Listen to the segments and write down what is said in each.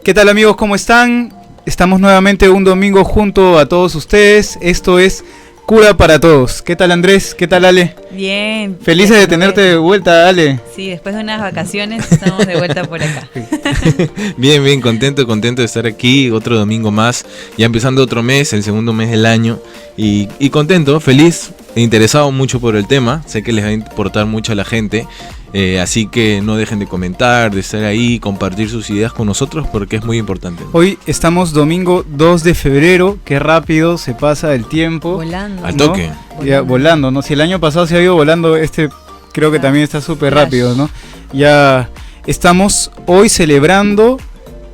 ¿Qué tal, amigos? ¿Cómo están? Estamos nuevamente un domingo junto a todos ustedes. Esto es Cura para Todos. ¿Qué tal, Andrés? ¿Qué tal, Ale? Bien. Felices de tenerte de vuelta, Ale. Sí, después de unas vacaciones estamos de vuelta por acá. Bien, contento de estar aquí, otro domingo más, ya empezando otro mes, el segundo mes del año, y contento, feliz, e interesado mucho por el tema, sé que les va a importar mucho a la gente, así que no dejen de comentar, de estar ahí, compartir sus ideas con nosotros, porque es muy importante. Hoy estamos domingo 2 de febrero, qué rápido se pasa el tiempo. Volando. Al toque. ¿No? Ya volando, ¿no? Si el año pasado se ha ido volando, creo que también está súper rápido, ¿no? Ya estamos hoy celebrando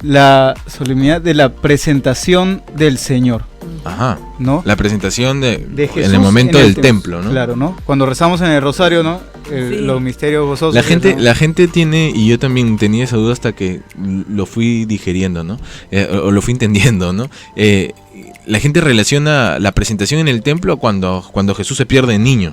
la solemnidad de la presentación del Señor. Ajá, ¿no? La presentación de Jesús en el en momento el del templo, ¿no? Claro, ¿no? Cuando rezamos en el rosario, ¿no? Sí. Los misterios gozosos. La gente tiene, y yo también tenía esa duda hasta que lo fui digeriendo, ¿no? O lo fui entendiendo, ¿no? La gente relaciona la presentación en el templo cuando Jesús se pierde en niño.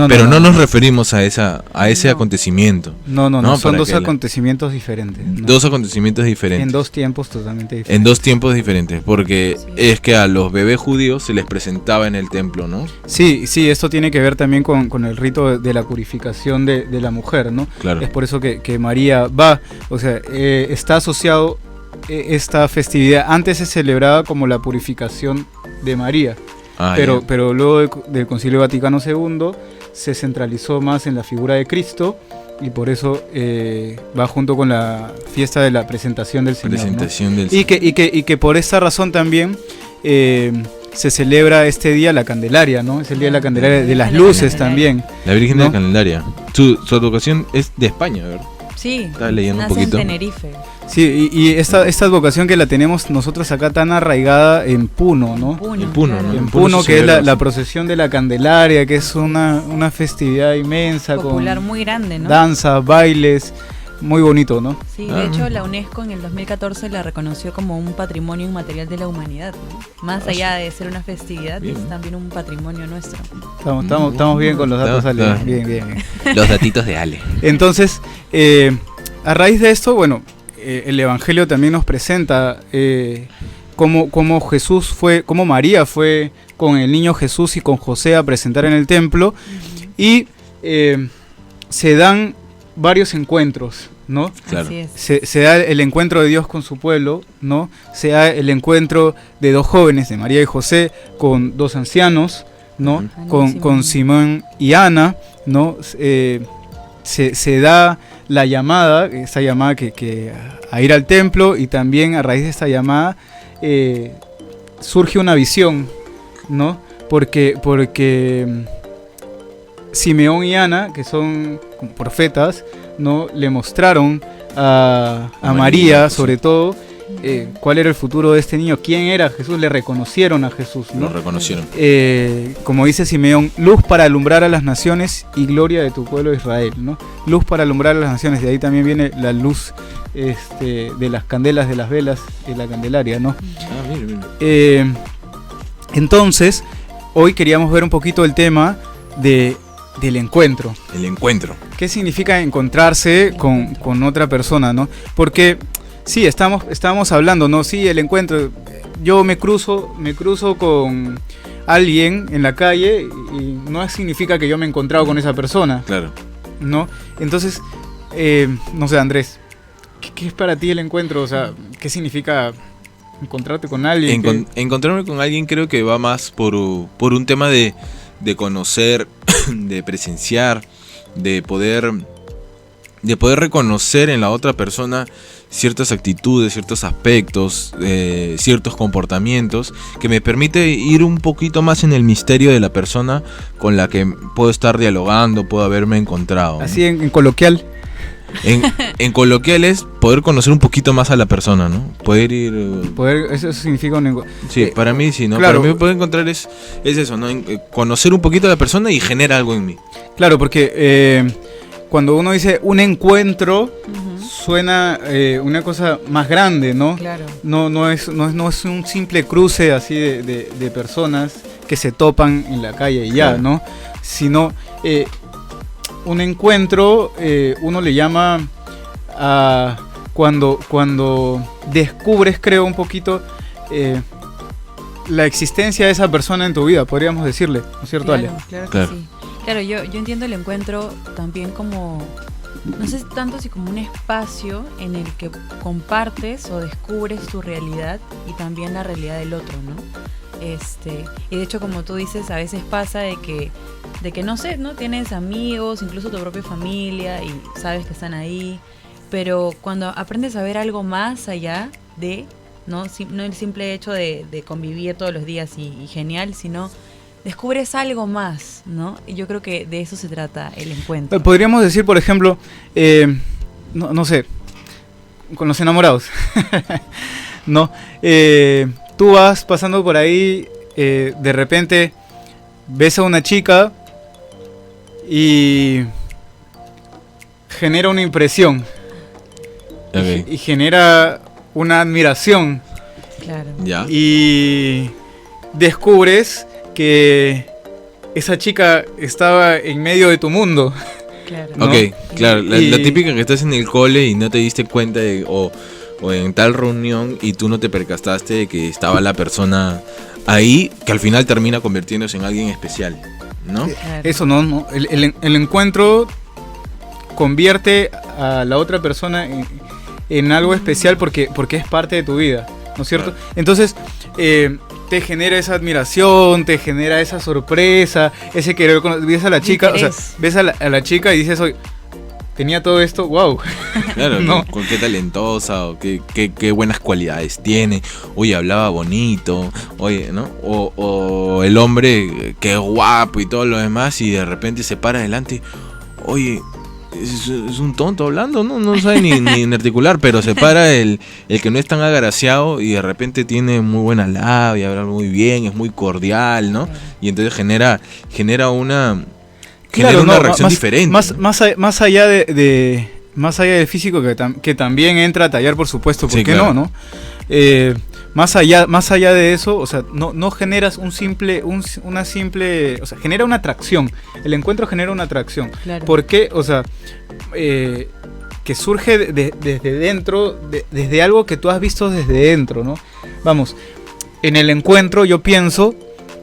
Pero no nos referimos a ese acontecimiento. No, son dos acontecimientos diferentes, ¿no? Dos acontecimientos diferentes. En dos tiempos totalmente diferentes. En dos tiempos diferentes, porque es que a los bebés judíos se les presentaba en el templo, ¿no? Sí, esto tiene que ver también con el rito de la purificación de la mujer, ¿no? Claro. Es por eso que María va, o sea, está asociado esta festividad. Antes se celebraba como la purificación de María, pero luego del Concilio Vaticano II se centralizó más en la figura de Cristo y por eso va junto con la fiesta de la presentación del Señor, ¿no? Y que por esta razón también se celebra este día la Candelaria, ¿no? Es el día de la Candelaria, de las luces también. La Virgen ¿no? de la Candelaria. Su advocación es de España, ¿verdad? Sí, estaba leyendo un nace poquito. en Tenerife. Sí, y esta advocación que la tenemos nosotros acá tan arraigada en Puno, ¿no? En Puno, claro. ¿no? En Puno, que es la procesión de la Candelaria, que es una festividad inmensa, popular, con muy grande, ¿no? danzas, bailes, muy bonito, ¿no? Sí, de hecho la UNESCO en el 2014 la reconoció como un patrimonio inmaterial de la humanidad, ¿no? Más allá de ser una festividad, es también un patrimonio nuestro. Estamos bien con los datos, Ale. Bien. Los datitos de Ale. Entonces, a raíz de esto, bueno, el Evangelio también nos presenta cómo María fue con el niño Jesús y con José a presentar en el templo, y se dan varios encuentros, ¿no? Claro. Así es. Se da el encuentro de Dios con su pueblo, ¿no? Se da el encuentro de dos jóvenes, de María y José, con dos ancianos, ¿no? Con Simón y Ana, ¿no? Se da la llamada, esa llamada que a ir al templo, y también a raíz de esta llamada surge una visión, ¿no? Porque Simeón y Ana, que son profetas, ¿no? Le mostraron a María, sobre todo, cuál era el futuro de este niño, quién era Jesús, le reconocieron a Jesús, ¿no? Lo reconocieron. Como dice Simeón, luz para alumbrar a las naciones y gloria de tu pueblo Israel, ¿no? Luz para alumbrar a las naciones, de ahí también viene la luz de las candelas, de las velas de la Candelaria, ¿no? Mira. Entonces, hoy queríamos ver un poquito el tema del encuentro. El encuentro. ¿Qué significa encontrarse con otra persona, ¿no? Porque sí, estábamos hablando, ¿no? Sí, el encuentro. Yo me cruzo con alguien en la calle y no significa que yo me he encontrado con esa persona. Claro. ¿No? Entonces, no sé, Andrés, ¿qué es para ti el encuentro? O sea, ¿qué significa encontrarte con alguien? Encontrarme con alguien creo que va más por un tema de conocer, de presenciar, de poder reconocer en la otra persona ciertas actitudes, ciertos aspectos, ciertos comportamientos que me permite ir un poquito más en el misterio de la persona con la que puedo estar dialogando, puedo haberme encontrado, ¿no? Así en coloquial. En coloquial es poder conocer un poquito más a la persona, ¿no? Eso significa un encuentro. Sí, para mí sí, ¿no? Claro. Para mí poder encontrar es eso, ¿no? Conocer un poquito a la persona y genera algo en mí. Claro, porque cuando uno dice un encuentro, suena una cosa más grande, ¿no? Claro. No es un simple cruce así de personas que se topan en la calle y ya, claro, ¿no? Sino un encuentro, uno le llama a cuando descubres, creo, un poquito la existencia de esa persona en tu vida, podríamos decirle, ¿no es cierto, claro, Ale? Claro que sí. Claro, yo entiendo el encuentro también como, no sé tanto si como un espacio en el que compartes o descubres tu realidad y también la realidad del otro, ¿no? Y de hecho, como tú dices, a veces pasa de que no sé, ¿no? Tienes amigos, incluso tu propia familia, y sabes que están ahí, pero cuando aprendes a ver algo más allá de, no el simple hecho de convivir todos los días y genial, sino descubres algo más, ¿no? Y yo creo que de eso se trata el encuentro. Podríamos decir, por ejemplo, no sé, con los enamorados, ¿no? Tú vas pasando por ahí, de repente ves a una chica y genera una impresión. Okay. Y genera una admiración. Claro. Ya. Y descubres que esa chica estaba en medio de tu mundo. Claro. ¿No? Ok, claro. La típica que estás en el cole y no te diste cuenta o en tal reunión y tú no te percataste de que estaba la persona ahí, que al final termina convirtiéndose en alguien especial, ¿no? Claro. Eso no. El encuentro convierte a la otra persona en algo especial porque es parte de tu vida, ¿no es cierto? Claro. Entonces, te genera esa admiración, te genera esa sorpresa, ese querer conocer. Ves a la chica, o sea, ves a la chica y dices, oye, tenía todo esto, wow. Claro, ¿no? Qué talentosa, o qué buenas cualidades tiene, oye, hablaba bonito, oye, ¿no? O el hombre, qué guapo y todo lo demás, y de repente se para adelante, oye, es un tonto hablando, no sabe ni articular, pero se para el que no es tan agraciado y de repente tiene muy buena labia, habla muy bien, es muy cordial, ¿no? Y entonces genera una reacción diferente. Más allá del físico que también entra a tallar, por supuesto, ¿por qué no? Más allá de eso, o sea, no generas una simple, o sea, genera una atracción. El encuentro genera una atracción. Claro. ¿Por qué? O sea, que surge desde dentro, desde algo que tú has visto desde dentro, ¿no? Vamos, en el encuentro yo pienso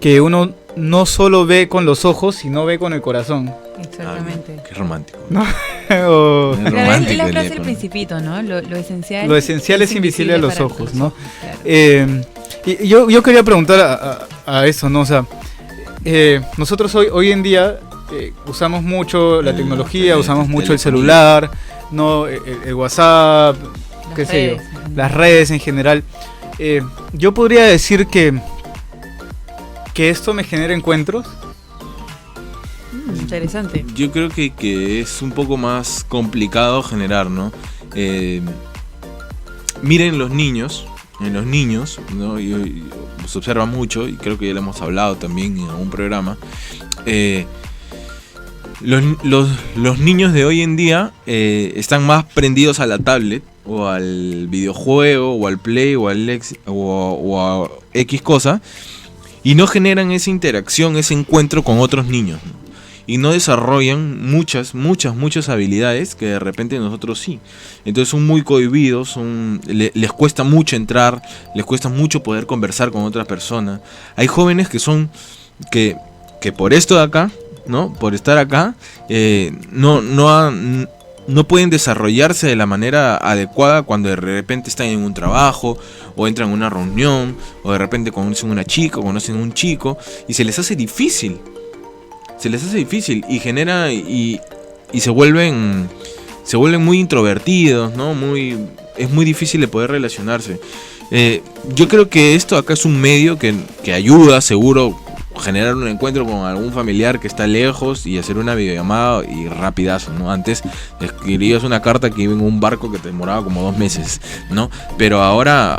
que uno no solo ve con los ojos, sino ve con el corazón. Exactamente. Qué romántico. ¿No? Claro, es la frase del Principito, ¿no? Lo esencial es invisible a los ojos, ¿no? Claro. Y yo quería preguntar a eso, ¿no? O sea, nosotros hoy en día usamos mucho la tecnología, usamos mucho el celular, ¿no? El WhatsApp, qué sé yo, las redes en general. Yo podría decir que esto me genera encuentros. Interesante. Yo creo que es un poco más complicado generar, ¿no? Miren los niños, ¿no? Se observa mucho, y creo que ya lo hemos hablado también en algún programa. Los niños de hoy en día están más prendidos a la tablet, o al videojuego, o al Play, o a X cosa, y no generan esa interacción, ese encuentro con otros niños, ¿no? Y no desarrollan muchas habilidades que de repente nosotros sí. Entonces son muy cohibidos, les cuesta mucho entrar, les cuesta mucho poder conversar con otras personas. Hay jóvenes que por esto de acá, ¿no? Por estar acá, no pueden desarrollarse de la manera adecuada cuando de repente están en un trabajo, o entran en una reunión, o de repente conocen una chica, o conocen un chico, y se les hace difícil. Y genera y se vuelven muy introvertidos, ¿no? Es muy difícil de poder relacionarse. Yo creo que esto acá es un medio que ayuda, seguro, generar un encuentro con algún familiar que está lejos y hacer una videollamada y rapidazo, ¿no? Antes escribías una carta que iba en un barco que te demoraba como 2 meses, ¿no? Pero ahora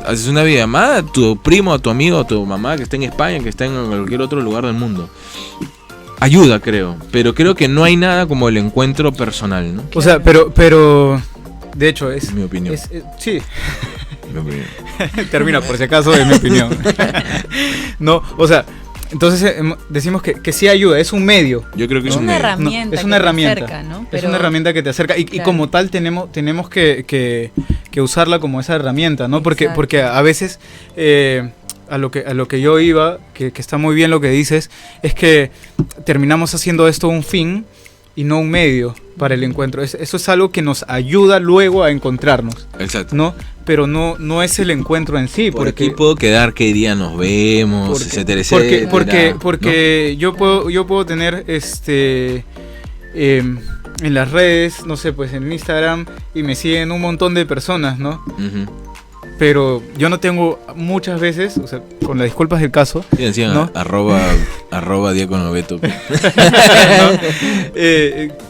haces una videollamada, tu primo, a tu amigo, a tu mamá que está en España, que está en cualquier otro lugar del mundo. Ayuda, creo, pero creo que no hay nada como el encuentro personal, ¿no? O sea, pero de hecho, es mi opinión. Sí. Mi opinión. Termina, por si acaso, de mi opinión. No, o sea, entonces decimos que sí ayuda, es un medio. Yo creo que es es una un medio. herramienta. Es una herramienta. Te acerca, ¿no? Es una herramienta que te acerca y como tal tenemos que usarla como esa herramienta, ¿no? Porque a veces a lo que yo iba, que está muy bien lo que dices, es que terminamos haciendo esto un fin y no un medio para el encuentro. Eso es algo que nos ayuda luego a encontrarnos. Exacto. ¿No? Pero no es el encuentro en sí. Por aquí puedo quedar qué día nos vemos, etcétera, etcétera. Porque ¿no? yo puedo tener en las redes, no sé, pues en Instagram, y me siguen un montón de personas, ¿no? Uh-huh. Pero yo no tengo muchas veces, o sea, con las disculpas del caso, sí, decían, ¿no? arroba Diácono Beto. ¿No?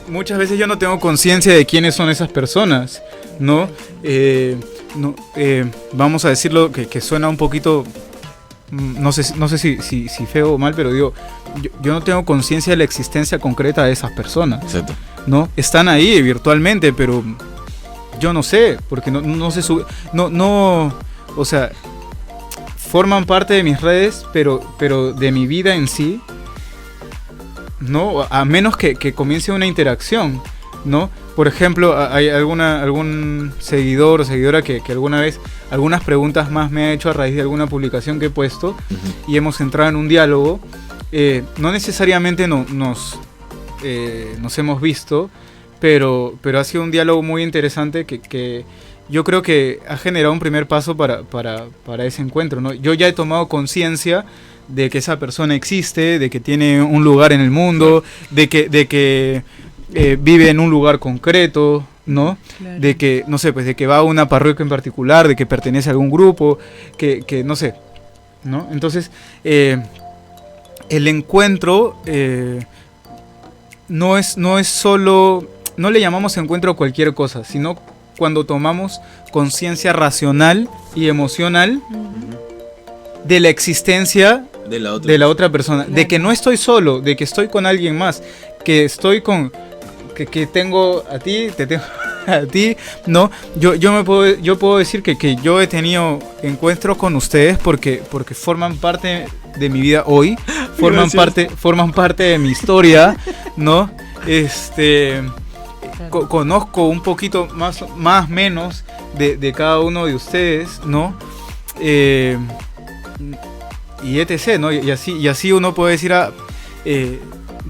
Muchas veces yo no tengo conciencia de quiénes son esas personas, ¿no? Vamos a decirlo que suena un poquito, no sé si feo o mal, pero digo, yo no tengo conciencia de la existencia concreta de esas personas. Exacto. ¿No? Están ahí virtualmente, pero yo no sé, porque no se sube, o sea, forman parte de mis redes, pero de mi vida en sí, no, a menos que comience una interacción, ¿no? Por ejemplo, hay algún seguidor o seguidora que alguna vez algunas preguntas más me ha hecho a raíz de alguna publicación que he puesto, uh-huh. Y hemos entrado en un diálogo. No necesariamente nos hemos visto, pero ha sido un diálogo muy interesante que yo creo que ha generado un primer paso para ese encuentro, ¿no? Yo ya he tomado conciencia de que esa persona existe, de que tiene un lugar en el mundo, de que vive en un lugar concreto, ¿no? Claro. De que, no sé, pues de que va a una parroquia en particular, de que pertenece a algún grupo, que no sé, ¿no? Entonces, el encuentro no es solo, no le llamamos encuentro a cualquier cosa, sino cuando tomamos conciencia racional y emocional de la existencia de la otra persona, claro. De que no estoy solo, de que estoy con alguien más, que estoy con, que tengo a ti, te tengo a ti, ¿no? Yo puedo decir que yo he tenido encuentros con ustedes porque forman parte de mi vida hoy, forman parte de mi historia, ¿no? Conozco un poquito más menos de cada uno de ustedes, ¿no? Y etc., ¿no? Y así uno puede decir,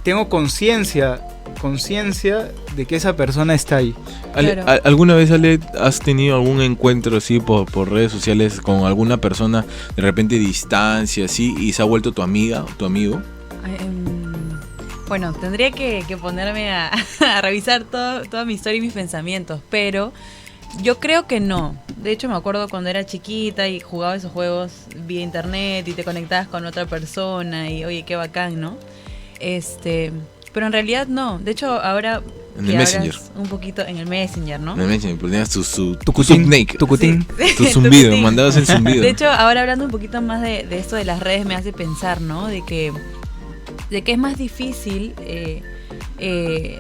tengo conciencia de que esa persona está ahí. Claro. ¿Alguna vez, Ale, has tenido algún encuentro así por redes sociales con alguna persona, de repente distancia, así, y se ha vuelto tu amiga o tu amigo? Bueno, tendría que ponerme a revisar toda mi historia y mis pensamientos, pero yo creo que no. De hecho, me acuerdo cuando era chiquita y jugaba esos juegos vía internet y te conectabas con otra persona y, oye, qué bacán, ¿no? Pero en realidad no. De hecho, ahora en el Messenger. Un poquito en el Messenger, ¿no? En el Messenger, ponías tu tucutín. Tu zumbido, mandabas el zumbido. De hecho, ahora hablando un poquito más de esto de las redes me hace pensar, ¿no? De que es más difícil,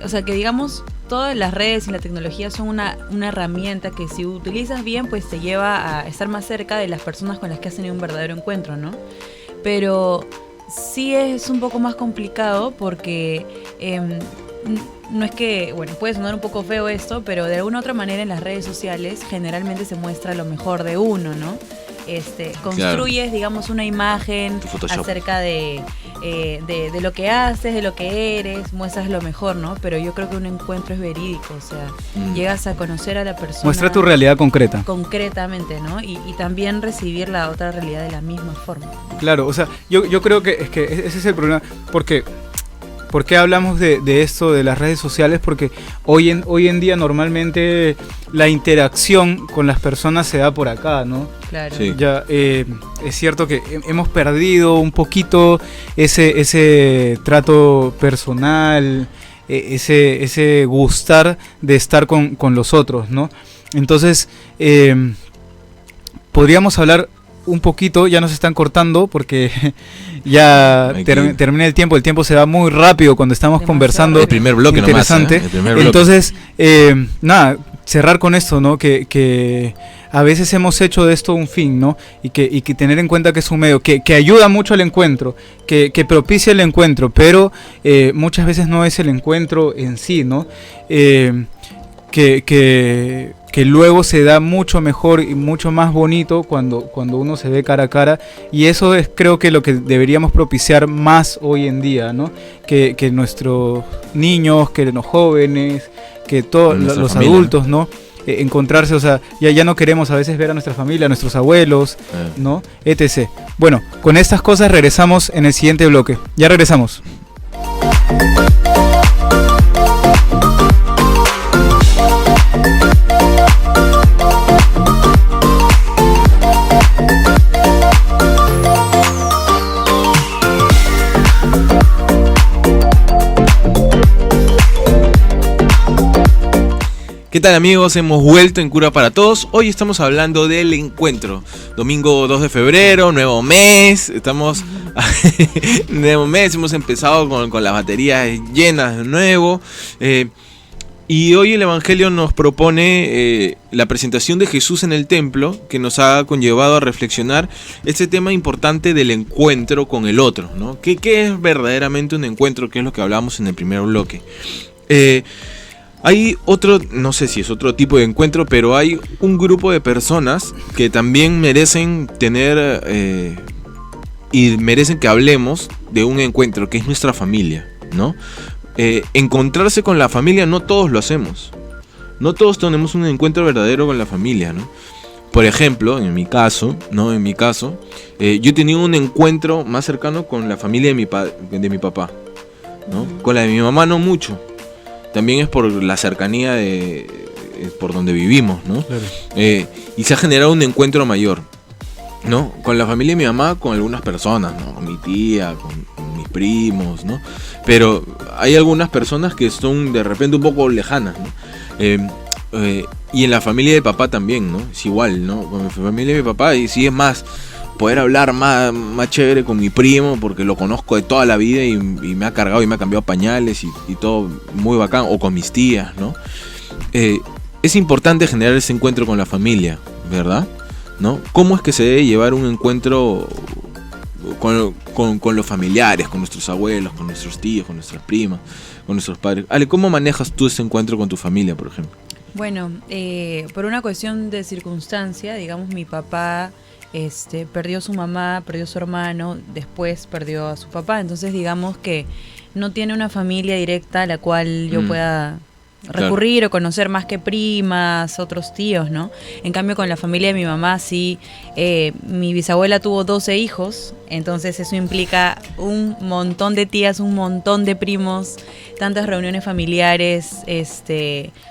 o sea, que digamos, todas las redes y la tecnología son una herramienta que si utilizas bien, pues te lleva a estar más cerca de las personas con las que has tenido un verdadero encuentro, ¿no? Pero sí es un poco más complicado porque no es que, bueno, puede sonar un poco feo esto, pero de alguna u otra manera en las redes sociales generalmente se muestra lo mejor de uno, ¿no? Construyes, claro, digamos, una imagen acerca de lo que haces, de lo que eres, muestras lo mejor, ¿no? Pero yo creo que un encuentro es verídico, o sea, llegas a conocer a la persona. Muestra tu realidad concreta. Concretamente, ¿no? Y también recibir la otra realidad de la misma forma. Claro, o sea, yo creo que ese es el problema, porque ¿por qué hablamos de esto, de las redes sociales? Porque hoy en día normalmente la interacción con las personas se da por acá, ¿no? Claro. Sí. Ya, es cierto que hemos perdido un poquito ese trato personal, ese gustar de estar con los otros, ¿no? Entonces, podríamos hablar un poquito, ya nos están cortando porque ya termina el tiempo se va muy rápido cuando estamos conversando. El primer bloque interesante. Nomás, el primer bloque. Entonces, nada, cerrar con esto, ¿no? Que a veces hemos hecho de esto un fin, ¿no? Y que tener en cuenta que es un medio que ayuda mucho al encuentro, que propicia el encuentro, pero muchas veces no es el encuentro en sí, ¿no? Que luego se da mucho mejor y mucho más bonito cuando uno se ve cara a cara, y eso es, creo que lo que deberíamos propiciar más hoy en día, ¿no? Que nuestros niños, que los jóvenes, que todos los familia, adultos, ¿no? Encontrarse, o sea, ya no queremos a veces ver a nuestra familia, a nuestros abuelos, ¿no? etc. Bueno, con estas cosas regresamos en el siguiente bloque. Ya regresamos. ¿Qué tal, amigos? Hemos vuelto en Cura para Todos. Hoy estamos hablando del encuentro. Domingo 2 de febrero, nuevo mes. Estamos nuevo mes, hemos empezado con las baterías llenas de nuevo. Y hoy el Evangelio nos propone la presentación de Jesús en el templo, que nos ha conllevado a reflexionar este tema importante del encuentro con el otro, ¿no? ¿Qué es verdaderamente un encuentro? ¿Qué es lo que hablamos en el primer bloque? Hay otro, no sé si es otro tipo de encuentro, pero hay un grupo de personas que también merecen tener y merecen que hablemos de un encuentro, que es nuestra familia, ¿no? Encontrarse con la familia, no todos lo hacemos. No todos tenemos un encuentro verdadero con la familia, ¿no? Por ejemplo, en mi caso, yo he tenido un encuentro más cercano con la familia de mi papá, ¿no? Con la de mi mamá no mucho. También es por la cercanía por donde vivimos, ¿no? Claro. Y se ha generado un encuentro mayor, ¿no? Con la familia de mi mamá, con algunas personas, ¿no? Con mi tía, con mis primos, ¿no? Pero hay algunas personas que son de repente un poco lejanas, ¿no? Y en la familia de papá también, ¿no? Es igual, ¿no? Con la familia de mi papá, y sí es más poder hablar más chévere con mi primo, porque lo conozco de toda la vida y me ha cargado y me ha cambiado pañales y todo muy bacán, o con mis tías, ¿no? Es importante generar ese encuentro con la familia, ¿verdad? ¿No? ¿Cómo es que se debe llevar un encuentro con los familiares, con nuestros abuelos, con nuestros tíos, con nuestras primas, con nuestros padres? Ale, ¿cómo manejas tú ese encuentro con tu familia, por ejemplo? Bueno, por una cuestión de circunstancia, digamos, mi papá perdió a su mamá, perdió a su hermano, después perdió a su papá, entonces digamos que no tiene una familia directa a la cual yo pueda recurrir, claro, o conocer, más que primas, otros tíos, ¿no? En cambio, con la familia de mi mamá sí, mi bisabuela tuvo 12 hijos, entonces eso implica un montón de tías, un montón de primos, tantas reuniones familiares,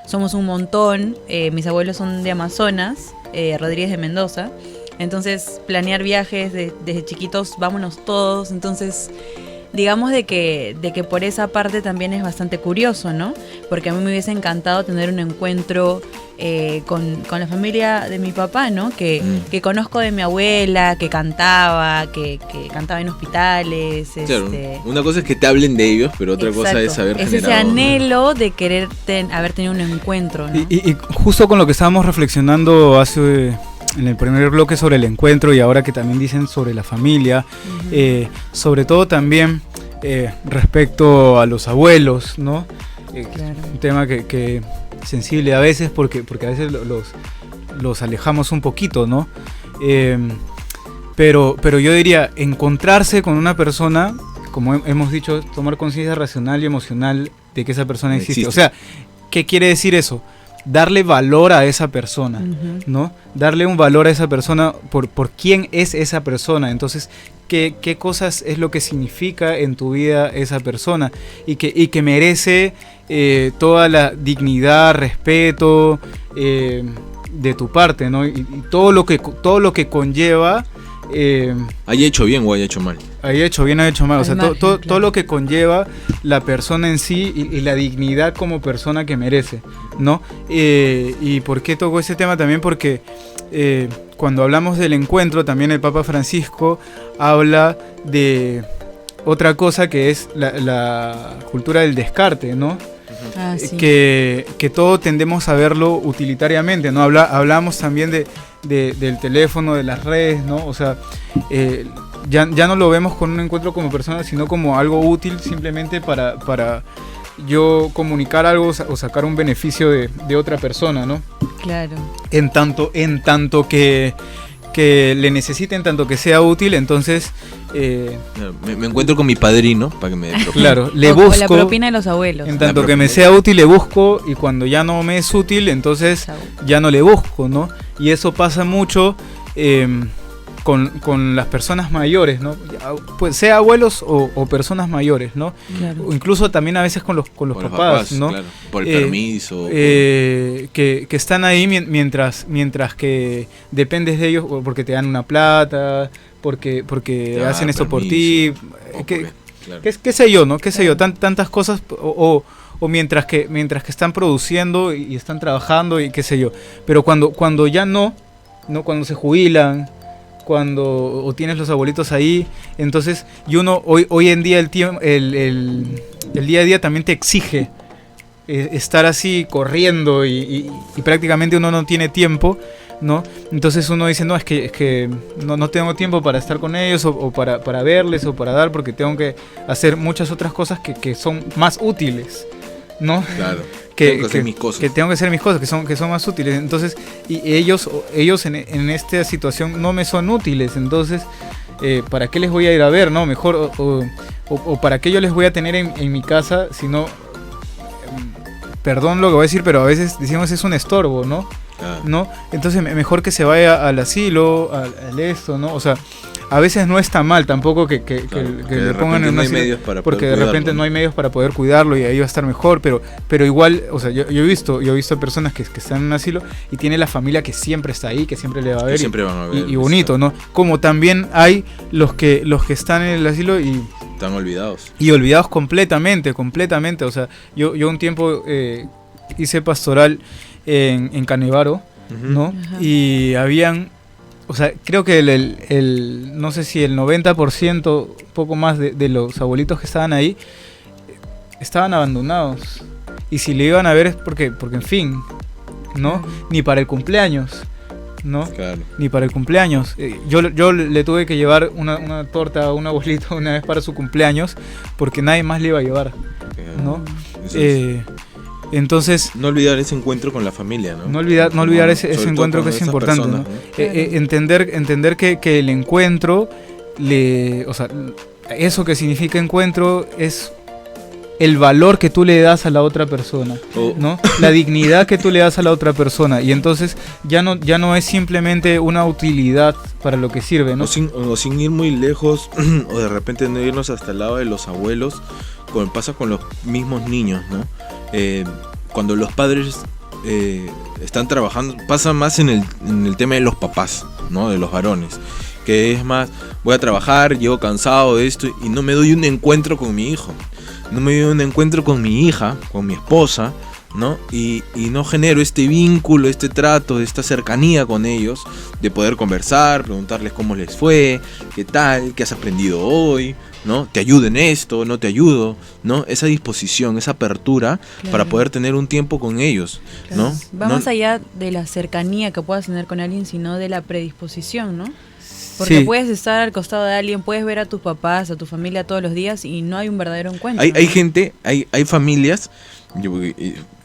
somos un montón. Mis abuelos son de Amazonas, Rodríguez de Mendoza. Entonces, planear viajes desde chiquitos, vámonos todos. Entonces, digamos de que por esa parte también es bastante curioso, ¿no? Porque a mí me hubiese encantado tener un encuentro con la familia de mi papá, ¿no? Que conozco de mi abuela, que cantaba en hospitales. Claro, una cosa es que te hablen de ellos, pero otra cosa es haber generado... Es ese anhelo de querer haber tenido un encuentro, ¿no? Y justo con lo que estábamos reflexionando en el primer bloque sobre el encuentro, y ahora que también dicen sobre la familia, sobre todo también respecto a los abuelos, ¿no? Claro. Un tema que sensible a veces porque a veces los alejamos un poquito, ¿no? Pero yo diría, encontrarse con una persona, como hemos dicho, tomar conciencia racional y emocional de que esa persona existe. O sea, ¿qué quiere decir eso? Darle valor a esa persona, ¿no? Darle un valor a esa persona por quién es esa persona. Entonces, ¿qué cosas es lo que significa en tu vida esa persona? Y que merece toda la dignidad, respeto de tu parte, ¿no? Y todo lo que conlleva... ¿haya hecho bien o haya hecho mal? Haya hecho bien o haya hecho mal. O sea, todo lo que conlleva la persona en sí y la dignidad como persona que merece, ¿no? ¿Y por qué toco ese tema? También porque cuando hablamos del encuentro, también el Papa Francisco habla de otra cosa que es la cultura del descarte, ¿no? Sí. que todo tendemos a verlo utilitariamente, ¿no? Hablamos también del teléfono, de las redes, ¿no? O sea, ya no lo vemos con un encuentro como persona, sino como algo útil simplemente para yo comunicar algo o sacar un beneficio de otra persona, ¿no? Claro. En tanto que le necesiten, tanto que sea útil, entonces... me encuentro con mi padrino para que me dé propina. Claro, le busco... O la propina de los abuelos. En tanto que me sea útil, le busco, y cuando ya no me es útil, entonces ya no le busco, ¿no? Y eso pasa mucho con las personas mayores, ¿no? Pues sea abuelos o personas mayores, ¿no? Claro. O incluso también a veces con los papás, ¿no? Claro. Por el permiso. Que están ahí mientras que dependes de ellos porque te dan una plata, porque hacen esto por ti, qué sé yo, ¿no? Qué sé yo, tantas cosas, o mientras que están produciendo y están trabajando y qué sé yo. Pero cuando ya no, cuando se jubilan, o tienes los abuelitos ahí, entonces, y uno hoy en día el día a día también te exige estar así corriendo y prácticamente uno no tiene tiempo, ¿no? Entonces uno dice, no, es que no tengo tiempo para estar con ellos o para verles o para dar, porque tengo que hacer muchas otras cosas que son más útiles, ¿no? Claro. Tengo que hacer mis cosas, que son más útiles. Entonces, y ellos en esta situación no me son útiles. Entonces, ¿para qué les voy a ir a ver, no? Mejor, o ¿para qué yo les voy a tener en mi casa si no... Perdón lo que voy a decir, pero a veces decimos es un estorbo, ¿no? ¿No? Entonces, mejor que se vaya al asilo, al esto, ¿no? O sea, a veces no está mal tampoco que le pongan en un asilo, porque de repente no hay medios para poder cuidarlo y ahí va a estar mejor, pero igual, o sea, yo he visto personas que están en un asilo y tiene la familia que siempre está ahí, que siempre le va a ver, siempre van a ver, y bonito, ¿no? Como también hay los que están en el asilo y están olvidados. Y olvidados completamente, o sea, yo un tiempo hice pastoral en Canevaro, ¿no? Ajá. Y habían, o sea, creo que no sé si el 90%, poco más de los abuelitos que estaban ahí, estaban abandonados. Y si le iban a ver es porque en fin, ¿no? Ni para el cumpleaños, ¿no? Claro. Ni para el cumpleaños. Yo le tuve que llevar una torta a un abuelito una vez para su cumpleaños, porque nadie más le iba a llevar, ¿no? Entonces, no olvidar ese encuentro con la familia, ¿no? No olvidar ese encuentro que es importante, personas, ¿no? Entender que el encuentro, o sea, eso que significa encuentro es el valor que tú le das a la otra persona, ¿no? La dignidad que tú le das a la otra persona, y entonces ya no es simplemente una utilidad para lo que sirve, ¿no? O sin ir muy lejos, o de repente no irnos hasta el lado de los abuelos, como pasa con los mismos niños, ¿no? Cuando los padres están trabajando, pasa más en el tema de los papás, ¿no? De los varones, que es más, voy a trabajar, llego cansado de esto y no me doy un encuentro con mi hijo, no me doy un encuentro con mi hija, con mi esposa, ¿no? Y no genero este vínculo, este trato, esta cercanía con ellos, de poder conversar, preguntarles cómo les fue, qué tal, qué has aprendido hoy, ¿no? Te ayudo en esto, no te ayudo, ¿no? Esa disposición, esa apertura, claro, para poder tener un tiempo con ellos, claro, ¿no? Va más allá de la cercanía que puedas tener con alguien, sino de la predisposición, ¿no? Porque puedes estar al costado de alguien, puedes ver a tus papás, a tu familia todos los días y no hay un verdadero encuentro. Hay gente, hay familias,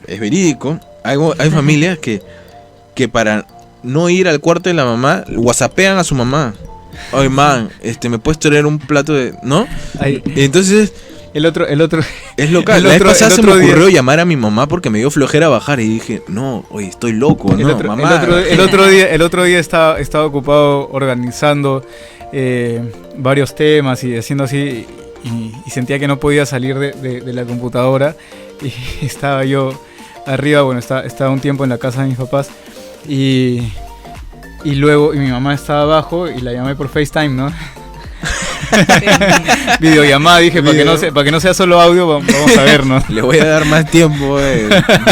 es verídico, hay familias que para no ir al cuarto de la mamá, whatsappean a su mamá. Oye, man, ¿me puedes traer un plato de...? ¿No? Entonces... El otro es local. La vez pasada se me ocurrió llamar a mi mamá porque me dio flojera bajar y dije, no, oye, estoy loco, mamá. El otro día estaba ocupado organizando varios temas y haciendo así, y sentía que no podía salir de la computadora, y estaba yo arriba, bueno, estaba un tiempo en la casa de mis papás, y luego mi mamá estaba abajo y la llamé por FaceTime, ¿no? Videollamada, dije, para que no sea solo audio, vamos a vernos. Le voy a dar más tiempo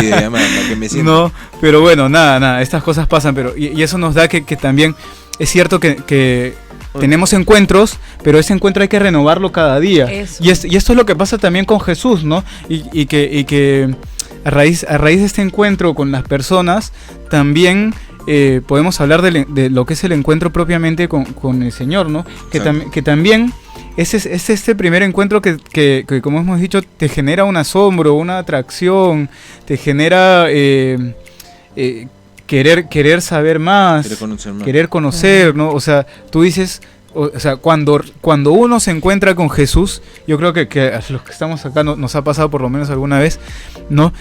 videollamada para que me sienta. No, pero bueno, nada, estas cosas pasan, pero y eso nos da que también es cierto que tenemos encuentros, pero ese encuentro hay que renovarlo cada día. Y esto es lo que pasa también con Jesús, ¿no? Y que a raíz de este encuentro con las personas, también podemos hablar de lo que es el encuentro propiamente con el Señor, ¿no? Que también es este primer encuentro que, como hemos dicho, te genera un asombro, una atracción, te genera querer saber más, querer conocer, ¿no? O sea, tú dices, o sea, cuando uno se encuentra con Jesús, yo creo que a los que estamos acá nos ha pasado por lo menos alguna vez, ¿no?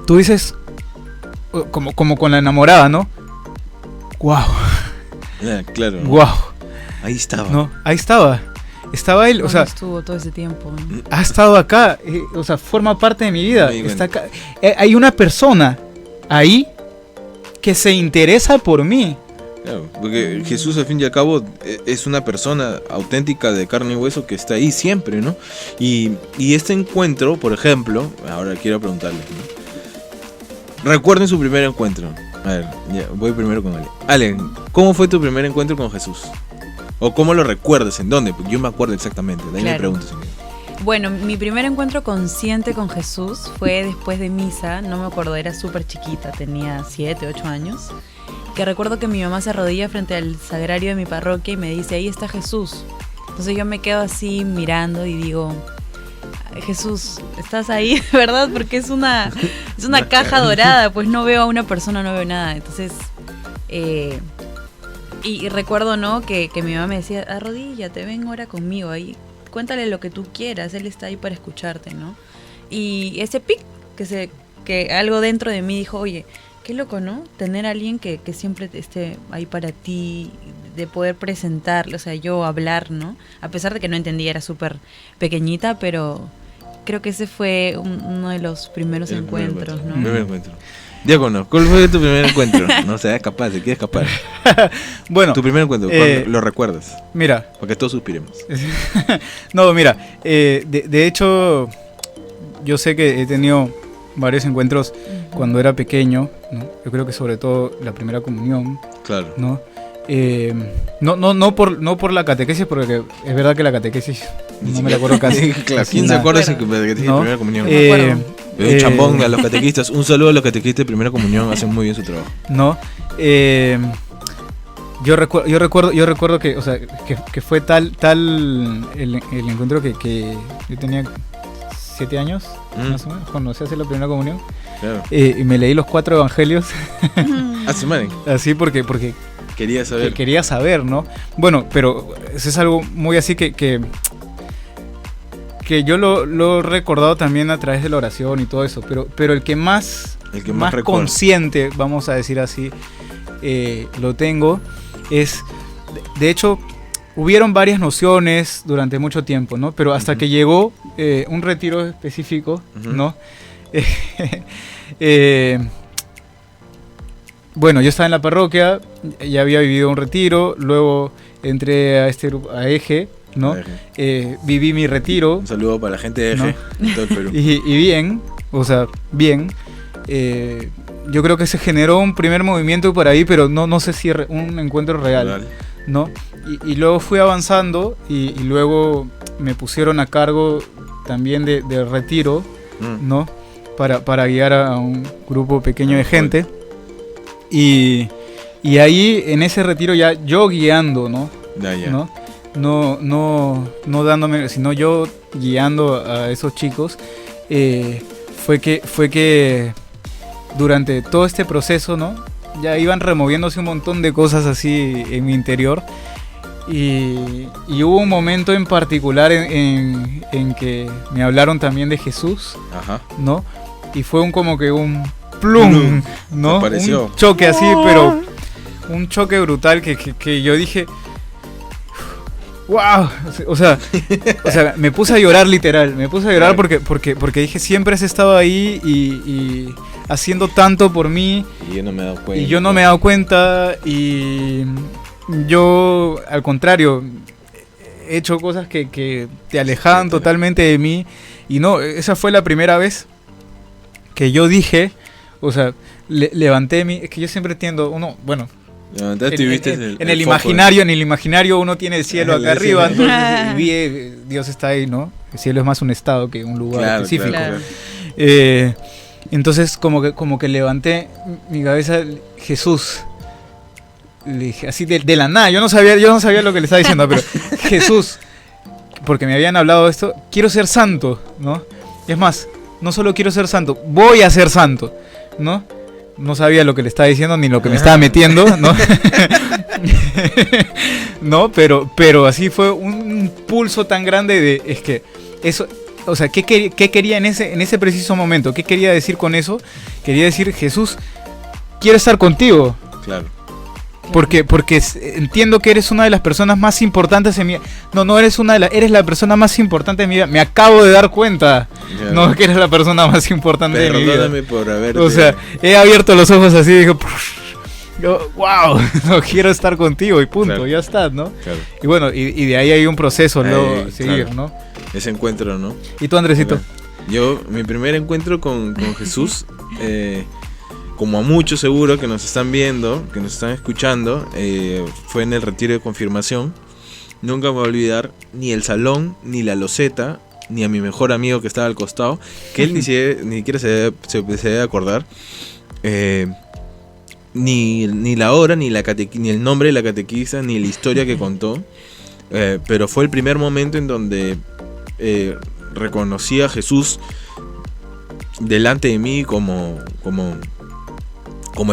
Tú dices, como con la enamorada, ¿no? ¡Wow! Claro. ¡Wow! Ahí estaba. No, ahí estaba. Estaba él, o sea, estuvo todo ese tiempo. Ha estado acá, o sea, forma parte de mi vida. Está acá. Hay una persona ahí que se interesa por mí. Claro, porque Jesús al fin y al cabo es una persona auténtica de carne y hueso que está ahí siempre, ¿no? Y este encuentro, por ejemplo, ahora quiero preguntarles, ¿no? Recuerden su primer encuentro. A ver, ya, voy primero con Ale. Ale, ¿cómo fue tu primer encuentro con Jesús? ¿O cómo lo recuerdas? ¿En dónde? Porque yo me acuerdo exactamente. De ahí me pregunto. Bueno, mi primer encuentro consciente con Jesús fue después de misa. No me acuerdo, era súper chiquita, tenía 7, 8 años. Que recuerdo que mi mamá se arrodilla frente al sagrario de mi parroquia y me dice, ahí está Jesús. Entonces yo me quedo así mirando y digo, Jesús, ¿estás ahí? ¿Verdad? Porque es una caja dorada, pues no veo a una persona, no veo nada. Entonces, y recuerdo, ¿no? Que mi mamá me decía, arrodíllate, ven ahora conmigo ahí, cuéntale lo que tú quieras, él está ahí para escucharte, ¿no? Y ese pic, que algo dentro de mí dijo, oye, qué loco, ¿no? Tener a alguien que siempre esté ahí para ti, de poder presentarle, o sea, yo hablar, ¿no? A pesar de que no entendía, era súper pequeñita, pero creo que ese fue uno de los primeros encuentros, ¿no? Primer encuentro. Diácono, ¿cuál fue tu primer encuentro? No sé, capaz, ¿de qué escapar? Bueno, tu primer encuentro, ¿cuándo lo recuerdas? Mira. Para que todos suspiremos. No, mira, de hecho, yo sé que he tenido varios encuentros cuando era pequeño, ¿no? Yo creo que sobre todo la primera comunión, claro, ¿no? No por la catequesis, porque es verdad que la catequesis no me la acuerdo casi. Claro, ¿quién se acuerda de la catequesis de primera comunión? Un chambón a los catequistas, un saludo a los catequistas de primera comunión, hacen muy bien su trabajo. No, yo recuerdo que, o sea, que fue tal el encuentro que yo tenía 7 años, más o menos, cuando se hace la primera comunión. Claro. Y me leí los 4 evangelios. Así porque quería saber, ¿no? Bueno, pero eso es algo muy así que yo lo he recordado también a través de la oración y todo eso, pero el que más consciente, vamos a decir así, lo tengo, es, de hecho, hubieron varias nociones durante mucho tiempo, ¿no? Pero hasta que llegó un retiro específico, ¿no? Bueno, yo estaba en la parroquia, ya había vivido un retiro, luego entré a este grupo, a Eje, ¿no? Viví mi retiro. Un saludo para la gente de Eje, ¿no? En todo el Perú. Y bien, o sea, bien. Yo creo que se generó un primer movimiento por ahí, pero no sé si un encuentro real, ¿no? Y luego fui avanzando y luego me pusieron a cargo también de retiro, ¿no? Para guiar a un grupo pequeño de gente. Y ahí en ese retiro ya yo guiando, ¿no? ¿no? No dándome, sino yo guiando a esos chicos. Fue que durante todo este proceso, ¿no? Ya iban removiéndose un montón de cosas así en mi interior. Y hubo un momento en particular en que me hablaron también de Jesús, ¿no? Y fue como que un plum, ¿no? Un choque así, pero un choque brutal que yo dije, wow, o sea, me puse a llorar literal, porque dije, siempre has estado ahí y haciendo tanto por mí, y yo no me he dado cuenta, y yo, al contrario, he hecho cosas que te alejaban totalmente de mí, y no, esa fue la primera vez que yo dije, o sea, levanté es que yo siempre tiendo, en el imaginario uno tiene el cielo acá arriba, entonces Dios está ahí, ¿no? El cielo es más un estado que un lugar específico. Claro. Entonces como que levanté mi cabeza, Jesús, le dije así de la nada, yo no sabía lo que le estaba diciendo, pero Jesús, porque me habían hablado de esto, quiero ser santo, ¿no? Es más, no solo quiero ser santo, voy a ser santo, ¿no? No sabía lo que le estaba diciendo ni lo que me estaba metiendo, ¿no? No, pero así fue un pulso tan grande de, es que eso, o sea, ¿qué quería en ese preciso momento? ¿Qué quería decir con eso? Quería decir, Jesús, quiero estar contigo. Claro. Porque entiendo que eres una de las personas más importantes en mi vida. No eres eres la persona más importante de mi vida. Me acabo de dar cuenta, yeah, no, que eres la persona más importante de mi vida. Perdóname por haberte... O sea, he abierto los ojos así y digo, yo, wow, no quiero estar contigo y punto, claro, ya está, ¿no? Claro. Y bueno, y de ahí hay un proceso luego seguir, claro, ¿no? Ese encuentro, ¿no? ¿Y tú, Andresito? Yo, mi primer encuentro con Jesús, como a muchos seguro que nos están viendo, que nos están escuchando, fue en el retiro de confirmación. Nunca me voy a olvidar ni el salón, ni la loseta, ni a mi mejor amigo que estaba al costado, que él ni siquiera se debe acordar, ni la hora, ni el nombre de la catequista, ni la historia que contó, pero fue el primer momento en donde reconocí a Jesús delante de mí como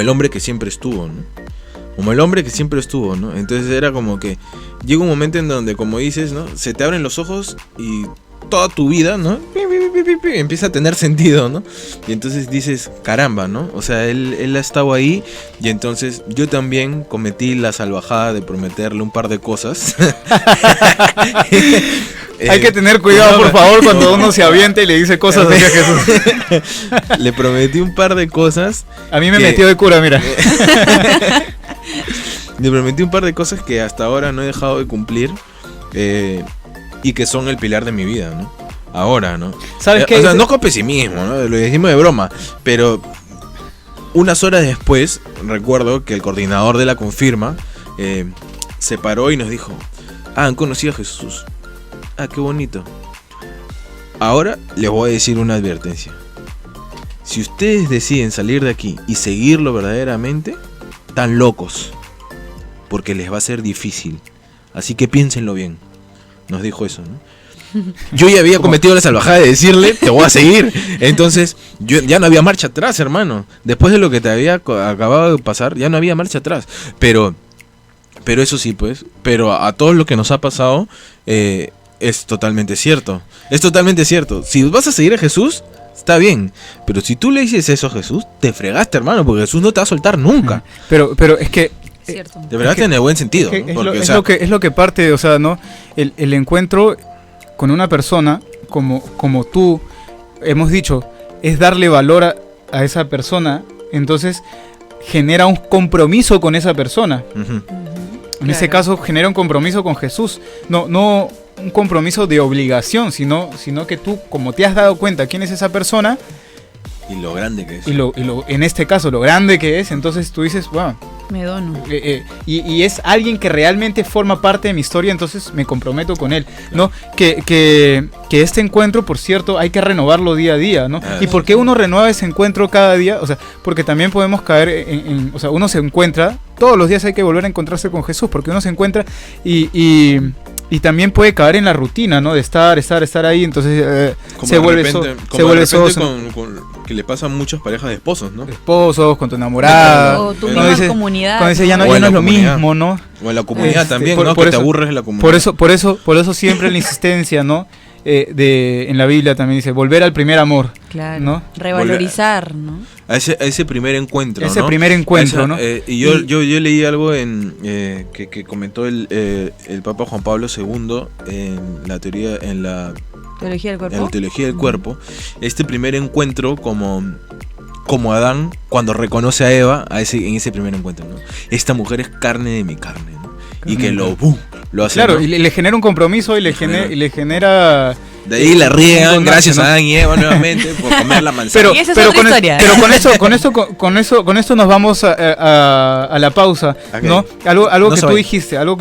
el hombre que siempre estuvo, ¿no? Como el hombre que siempre estuvo, ¿no? Entonces era como que llega un momento en donde, como dices, ¿no? Se te abren los ojos y toda tu vida, ¿no? Empieza a tener sentido, ¿no? Y entonces dices, caramba, ¿no? O sea, él ha estado ahí y entonces yo también cometí la salvajada de prometerle un par de cosas. Hay que tener cuidado, por favor, cuando uno se avienta y le dice cosas hacia Jesús. Le prometí un par de cosas. A mí me metió de cura, mira. Le prometí un par de cosas que hasta ahora no he dejado de cumplir, y que son el pilar de mi vida, ¿no? Ahora, ¿no? ¿Sabes qué? O sea, no con pesimismo, ¿no? Lo decimos de broma, pero unas horas después, recuerdo que el coordinador de la confirma se paró y nos dijo, han conocido a Jesús. Ah, qué bonito. Ahora les voy a decir una advertencia. Si ustedes deciden salir de aquí y seguirlo verdaderamente, están locos, porque les va a ser difícil. Así que piénsenlo bien. Nos dijo eso, ¿no? Yo ya había cometido la salvajada de decirle, te voy a seguir. Entonces, ya no había marcha atrás, hermano. Después de lo que te había acabado de pasar, ya no había marcha atrás. Pero eso sí, pues. Pero a todo lo que nos ha pasado, es totalmente cierto. Es totalmente cierto. Si vas a seguir a Jesús, está bien. Pero si tú le dices eso a Jesús, te fregaste, hermano, porque Jesús no te va a soltar nunca. Pero es que... Cierto. De verdad, en el buen sentido, ¿no? Porque, es lo que parte, o sea, ¿no? El encuentro con una persona como tú, hemos dicho, es darle valor a esa persona, entonces genera un compromiso con esa persona. Uh-huh. En ese caso genera un compromiso con Jesús, no un compromiso de obligación, sino que tú, como te has dado cuenta quién es esa persona, y lo grande que es. En este caso, lo grande que es, entonces tú dices, wow, me dono. Y es alguien que realmente forma parte de mi historia, entonces me comprometo con él, ¿no? Que este encuentro, por cierto, hay que renovarlo día a día, ¿no? ¿Y por qué uno renueva ese encuentro cada día? O sea, porque también podemos caer o sea, uno se encuentra, todos los días hay que volver a encontrarse con Jesús, porque uno se encuentra y también puede caer en la rutina, ¿no? De estar ahí, entonces se vuelve soso. Con que le pasa a muchas parejas de esposos, ¿no? Esposos, con tu enamorada. O tu misma comunidad. Cuando dice, ya no es lo mismo, ¿no? O en la comunidad también, ¿no? Que te aburres de la comunidad. Por eso siempre la insistencia, ¿no? En la Biblia también dice, volver al primer amor. Claro, ¿no? Revalorizar, ¿no? A ese primer encuentro, ese primer encuentro, ¿no? Y yo leí algo que comentó el Papa Juan Pablo II en la teoría, en la teología del cuerpo. En la teología del cuerpo. Este primer encuentro como Adán cuando reconoce a Eva en ese primer encuentro, ¿no? Esta mujer es carne de mi carne, ¿no? Y que lo hace. Claro, ¿no? y le genera un compromiso y le genera de ahí la riegan, gracias a Adán y Eva nuevamente por comer la manzana. Pero con esto nos vamos a la pausa, okay. ¿No? Algo que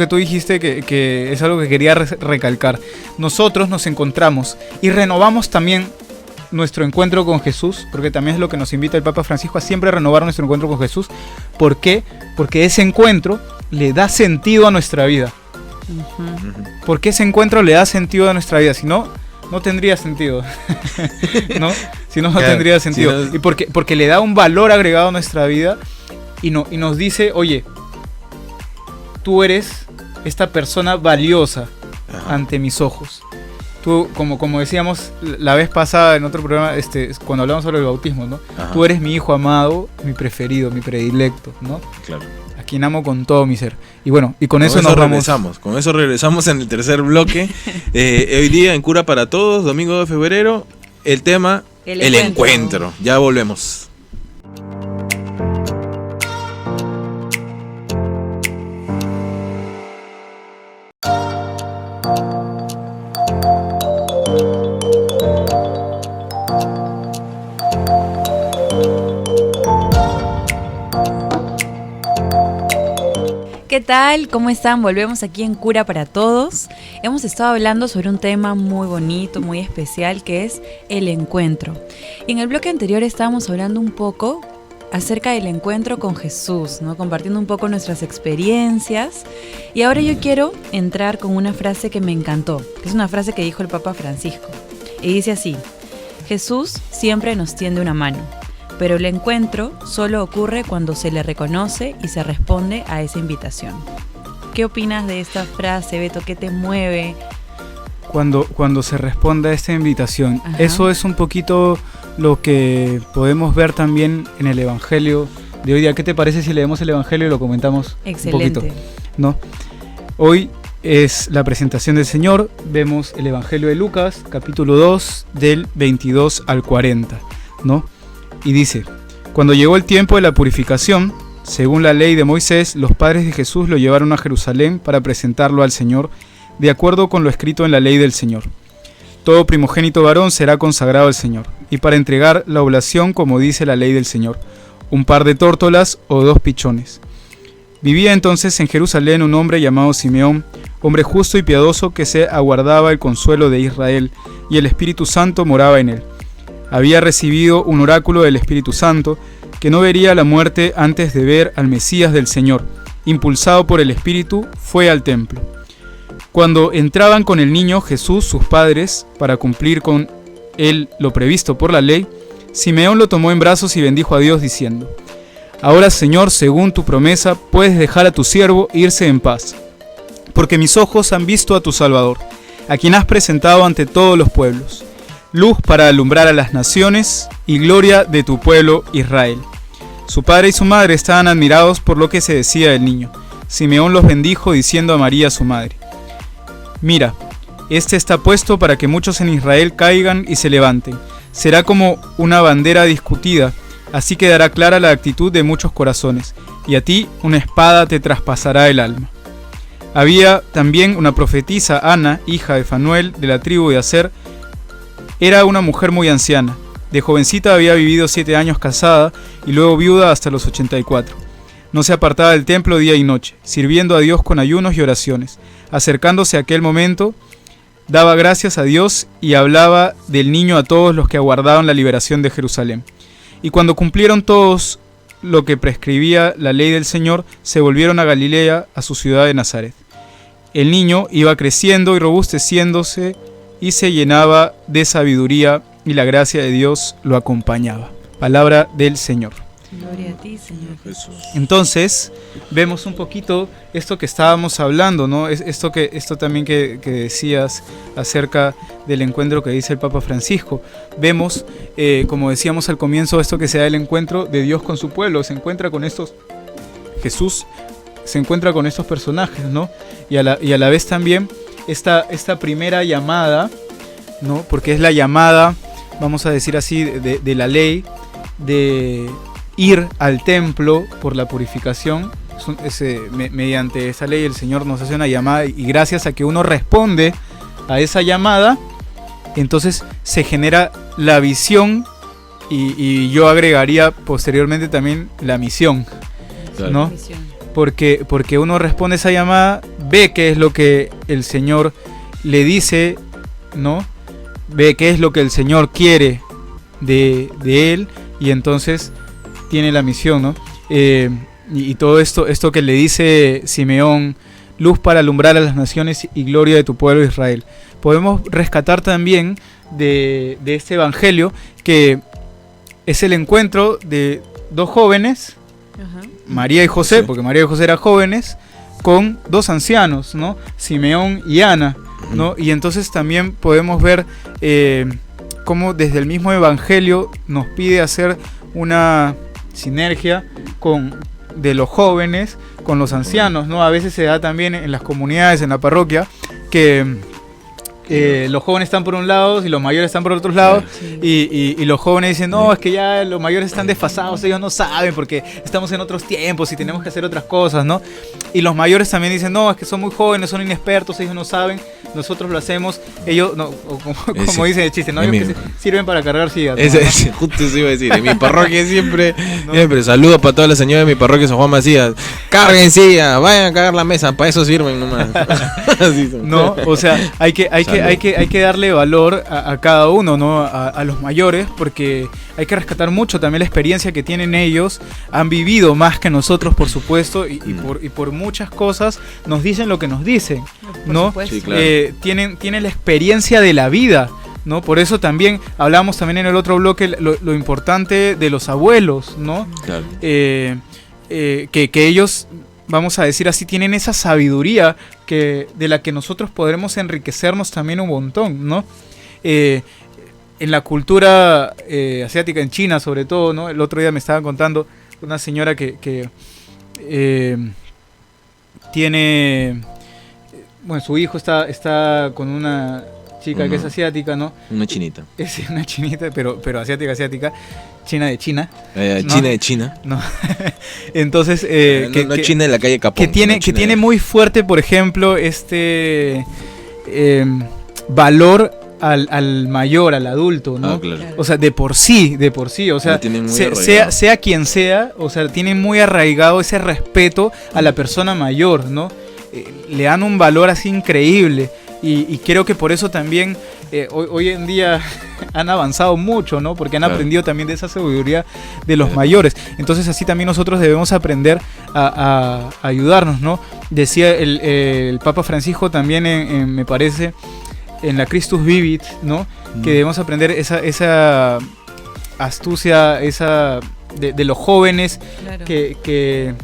tú dijiste que es algo que quería recalcar. Nosotros nos encontramos y renovamos también nuestro encuentro con Jesús, porque también es lo que nos invita el Papa Francisco a siempre renovar nuestro encuentro con Jesús. ¿Por qué? Porque ese encuentro le da sentido a nuestra vida. Porque ese encuentro le da sentido a nuestra vida. Si no, no tendría sentido. ¿No? Si no, no tendría sentido. Si no... Y porque le da un valor agregado a nuestra vida y nos dice, oye, tú eres esta persona valiosa ante mis ojos. Tú, como decíamos la vez pasada en otro programa, cuando hablamos sobre el bautismo, ¿no? Tú eres mi hijo amado, mi preferido, mi predilecto, ¿no? Claro. A quien amo con todo mi ser. Y bueno, y con eso nos regresamos. Con eso regresamos en el tercer bloque. Hoy día en Cura para Todos, domingo de febrero, el tema, el encuentro. Ya volvemos. ¿Qué tal? ¿Cómo están? Volvemos aquí en Cura para Todos. Hemos estado hablando sobre un tema muy bonito, muy especial, que es el encuentro. Y en el bloque anterior estábamos hablando un poco acerca del encuentro con Jesús, ¿no? Compartiendo un poco nuestras experiencias. Y ahora yo quiero entrar con una frase que me encantó, que es una frase que dijo el Papa Francisco. Y dice así: Jesús siempre nos tiende una mano, pero el encuentro solo ocurre cuando se le reconoce y se responde a esa invitación. ¿Qué opinas de esta frase, Beto? ¿Qué te mueve? Cuando se responde a esta invitación. Ajá. Eso es un poquito lo que podemos ver también en el Evangelio de hoy día. ¿Qué te parece si leemos el Evangelio y lo comentamos? Excelente. Un poquito, ¿no? Hoy es la presentación del Señor. Vemos el Evangelio de Lucas, capítulo 2, del 22 al 40, ¿no? Y dice: cuando llegó el tiempo de la purificación, según la ley de Moisés, los padres de Jesús lo llevaron a Jerusalén para presentarlo al Señor, de acuerdo con lo escrito en la ley del Señor. Todo primogénito varón será consagrado al Señor, y para entregar la oblación, como dice la ley del Señor, un par de tórtolas o 2 pichones. Vivía entonces en Jerusalén un hombre llamado Simeón, hombre justo y piadoso que se aguardaba el consuelo de Israel, y el Espíritu Santo moraba en él. Había recibido un oráculo del Espíritu Santo, que no vería la muerte antes de ver al Mesías del Señor. Impulsado por el Espíritu, fue al templo. Cuando entraban con el niño Jesús, sus padres, para cumplir con él lo previsto por la ley, Simeón lo tomó en brazos y bendijo a Dios diciendo: Ahora, Señor, según tu promesa, puedes dejar a tu siervo irse en paz, porque mis ojos han visto a tu Salvador, a quien has presentado ante todos los pueblos, luz para alumbrar a las naciones y gloria de tu pueblo Israel. Su padre y su madre estaban admirados por lo que se decía del niño. Simeón los bendijo diciendo a María su madre: Mira, este está puesto para que muchos en Israel caigan y se levanten. Será como una bandera discutida, así quedará clara la actitud de muchos corazones, y a ti una espada te traspasará el alma. Había también una profetisa, Ana, hija de Fanuel, de la tribu de Aser. Era una mujer muy anciana. De jovencita había vivido 7 años casada y luego viuda hasta los 84. No se apartaba del templo día y noche, sirviendo a Dios con ayunos y oraciones. Acercándose a aquel momento, daba gracias a Dios y hablaba del niño a todos los que aguardaban la liberación de Jerusalén. Y cuando cumplieron todos lo que prescribía la ley del Señor, se volvieron a Galilea, a su ciudad de Nazaret. El niño iba creciendo y robusteciéndose, y se llenaba de sabiduría, y la gracia de Dios lo acompañaba. Palabra del Señor. Gloria a ti, Señor Jesús. Entonces, vemos un poquito esto que estábamos hablando, ¿no? Esto también que decías acerca del encuentro que dice el Papa Francisco. Vemos, como decíamos al comienzo, esto que se da el encuentro de Dios con su pueblo. Se encuentra con estos... Jesús se encuentra con estos personajes, ¿no? Y a la vez también esta primera llamada, ¿no? Porque es la llamada, vamos a decir así, de la ley, de ir al templo por la purificación. Mediante esa ley el Señor nos hace una llamada, y gracias a que uno responde a esa llamada, entonces se genera la visión, y yo agregaría posteriormente también la misión, ¿no? Porque uno responde a esa llamada, ve qué es lo que el Señor le dice, ¿no? Ve qué es lo que el Señor quiere de él, y entonces tiene la misión, ¿no? Y todo esto que le dice Simeón, luz para alumbrar a las naciones y gloria de tu pueblo Israel. Podemos rescatar también de este evangelio que es el encuentro de dos jóvenes, María y José, porque María y José eran jóvenes, con dos ancianos, ¿no? Simeón y Ana, ¿no? Y entonces también podemos ver cómo desde el mismo evangelio nos pide hacer una sinergia de los jóvenes con los ancianos, ¿no? A veces se da también en las comunidades, en la parroquia, que los jóvenes están por un lado y los mayores están por otros lados, y los jóvenes dicen, no, es que ya los mayores están desfasados, ellos no saben porque estamos en otros tiempos y tenemos que hacer otras cosas, ¿no? Y los mayores también dicen, no, es que son muy jóvenes, son inexpertos, ellos no saben, nosotros lo hacemos, ellos, no, como dice el chiste, ¿no? Ellos que sirven para cargar sillas, ¿no? Justo eso iba a decir, en mi parroquia siempre saludos para todas las señoras de mi parroquia San Juan Macías, carguen silla, vayan a cagar la mesa, para eso sirven nomás. No, o sea, hay que darle valor a cada uno, ¿no? A los mayores, porque hay que rescatar mucho también la experiencia que tienen ellos, han vivido más que nosotros, por supuesto, y por muchas cosas nos dicen lo que nos dicen, ¿no? Sí, claro. Tienen la experiencia de la vida, ¿no? Por eso también hablamos también en el otro bloque lo importante de los abuelos, ¿no? Claro. Que ellos, vamos a decir así, tienen esa sabiduría de la que nosotros podremos enriquecernos también un montón, ¿no? En la cultura asiática, en China sobre todo, ¿no? El otro día me estaba contando una señora que tiene, bueno, su hijo está con una chica que es asiática, ¿no? Una chinita. Es una chinita, pero asiática, China de China. China de China. No. Entonces, no China de la calle Capón. Que tiene muy fuerte, por ejemplo, valor al mayor, al adulto, ¿no? Claro. O sea, de por sí, o sea, sea quien sea, o sea, tiene muy arraigado ese respeto a la persona mayor, ¿no? Le dan un valor así increíble, y creo que por eso también hoy en día han avanzado mucho, ¿no? Porque han aprendido también de esa sabiduría de los mayores. Entonces así también nosotros debemos aprender a ayudarnos, ¿no? Decía el Papa Francisco también me parece, en la Christus Vivit, ¿no? Que debemos aprender esa astucia, de los jóvenes, que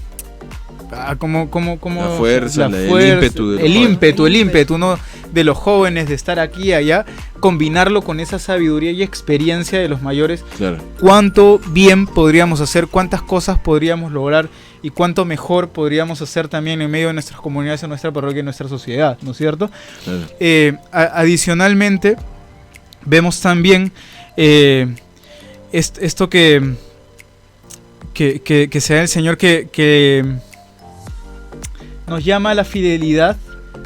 como la fuerza, el ímpetu, ¿no? De los jóvenes, de estar aquí y allá, combinarlo con esa sabiduría y experiencia de los mayores. Claro. Cuánto bien podríamos hacer, cuántas cosas podríamos lograr, y cuánto mejor podríamos hacer también en medio de nuestras comunidades, en nuestra parroquia, en nuestra sociedad, ¿no es cierto? Claro. Adicionalmente, vemos también esto que sea el Señor que nos llama a la fidelidad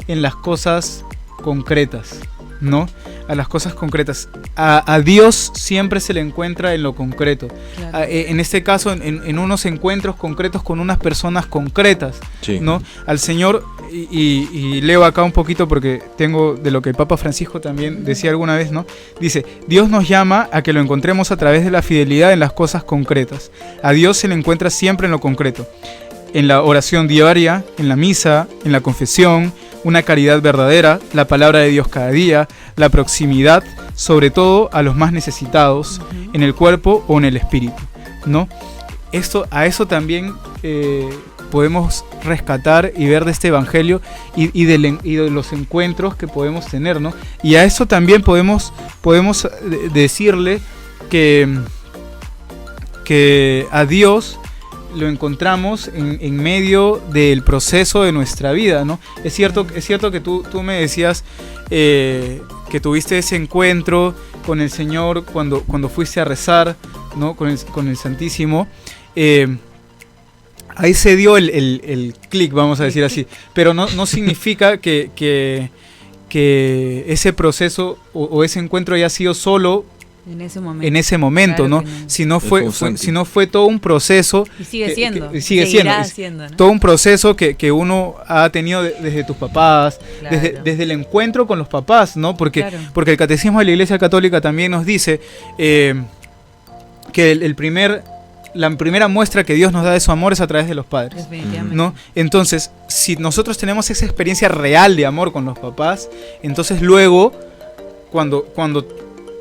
en las cosas concretas, ¿no? A las cosas concretas. A Dios siempre se le encuentra en lo concreto. Claro. En este caso, en unos encuentros concretos con unas personas concretas, sí, ¿no? Al Señor, y leo acá un poquito porque tengo de lo que el Papa Francisco también decía alguna vez, ¿no? Dice, Dios nos llama a que lo encontremos a través de la fidelidad en las cosas concretas. A Dios se le encuentra siempre en lo concreto. En la oración diaria, en la misa, en la confesión, una caridad verdadera, la palabra de Dios cada día, la proximidad, sobre todo a los más necesitados, en el cuerpo o en el espíritu, ¿no? A eso también podemos rescatar y ver de este evangelio y de los encuentros que podemos tener, ¿no? Y a eso también podemos decirle que a Dios lo encontramos en medio del proceso de nuestra vida, ¿no? Es cierto que tú me decías que tuviste ese encuentro con el Señor cuando fuiste a rezar, ¿no? Con el Santísimo. Ahí se dio el clic, vamos a decir así, pero no significa que ese proceso o ese encuentro haya sido solo en ese momento, claro, ¿no? Si no fue todo un proceso. Y sigue siendo. Seguirá siendo, ¿no? Todo un proceso que uno ha tenido desde tus papás, claro, desde el encuentro con los papás, ¿no? Porque el Catecismo de la Iglesia Católica también nos dice que la primera muestra que Dios nos da de su amor es a través de los padres, Definitivamente. ¿no? Entonces, si nosotros tenemos esa experiencia real de amor con los papás, entonces luego, cuando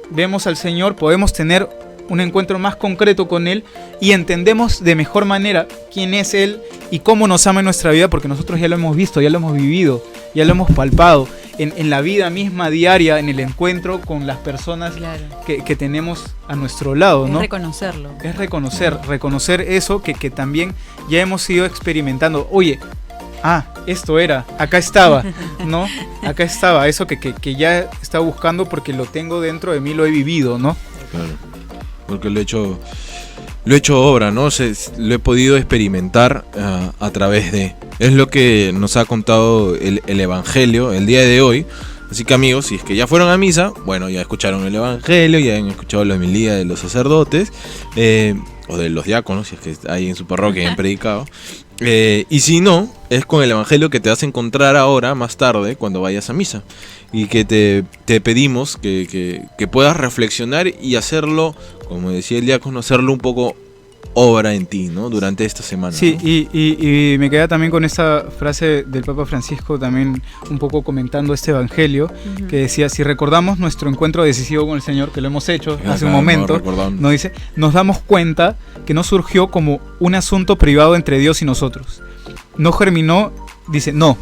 vemos al Señor, podemos tener un encuentro más concreto con Él y entendemos de mejor manera quién es Él y cómo nos ama en nuestra vida, porque nosotros ya lo hemos visto, ya lo hemos vivido, ya lo hemos palpado en la vida misma diaria, en el encuentro con las personas Claro. que tenemos a nuestro lado, ¿no? Es reconocerlo. Es reconocer eso que también ya hemos ido experimentando. Oye, esto era, acá estaba, ¿no? Acá estaba, eso que ya estaba buscando porque lo tengo dentro de mí, lo he vivido, ¿no? Claro. Porque lo he hecho obra, ¿no? Lo he podido experimentar a través de... Es lo que nos ha contado el Evangelio el día de hoy. Así que amigos, si es que ya fueron a misa, bueno, ya escucharon el Evangelio, ya han escuchado la homilía de los sacerdotes, o de los diáconos, si es que hay en su parroquia han predicado. Y si no, es con el Evangelio que te vas a encontrar ahora, más tarde, cuando vayas a misa. Y que te pedimos que puedas reflexionar y hacerlo, como decía el diácono, hacerlo un poco obra en ti, ¿no? Durante esta semana. Sí, ¿no? y me queda también con esta frase del Papa Francisco, también un poco comentando este Evangelio, que decía, si recordamos nuestro encuentro decisivo con el Señor, que lo hemos hecho hace un momento, nos dice, nos damos cuenta que no surgió como un asunto privado entre Dios y nosotros. No germinó, dice, no,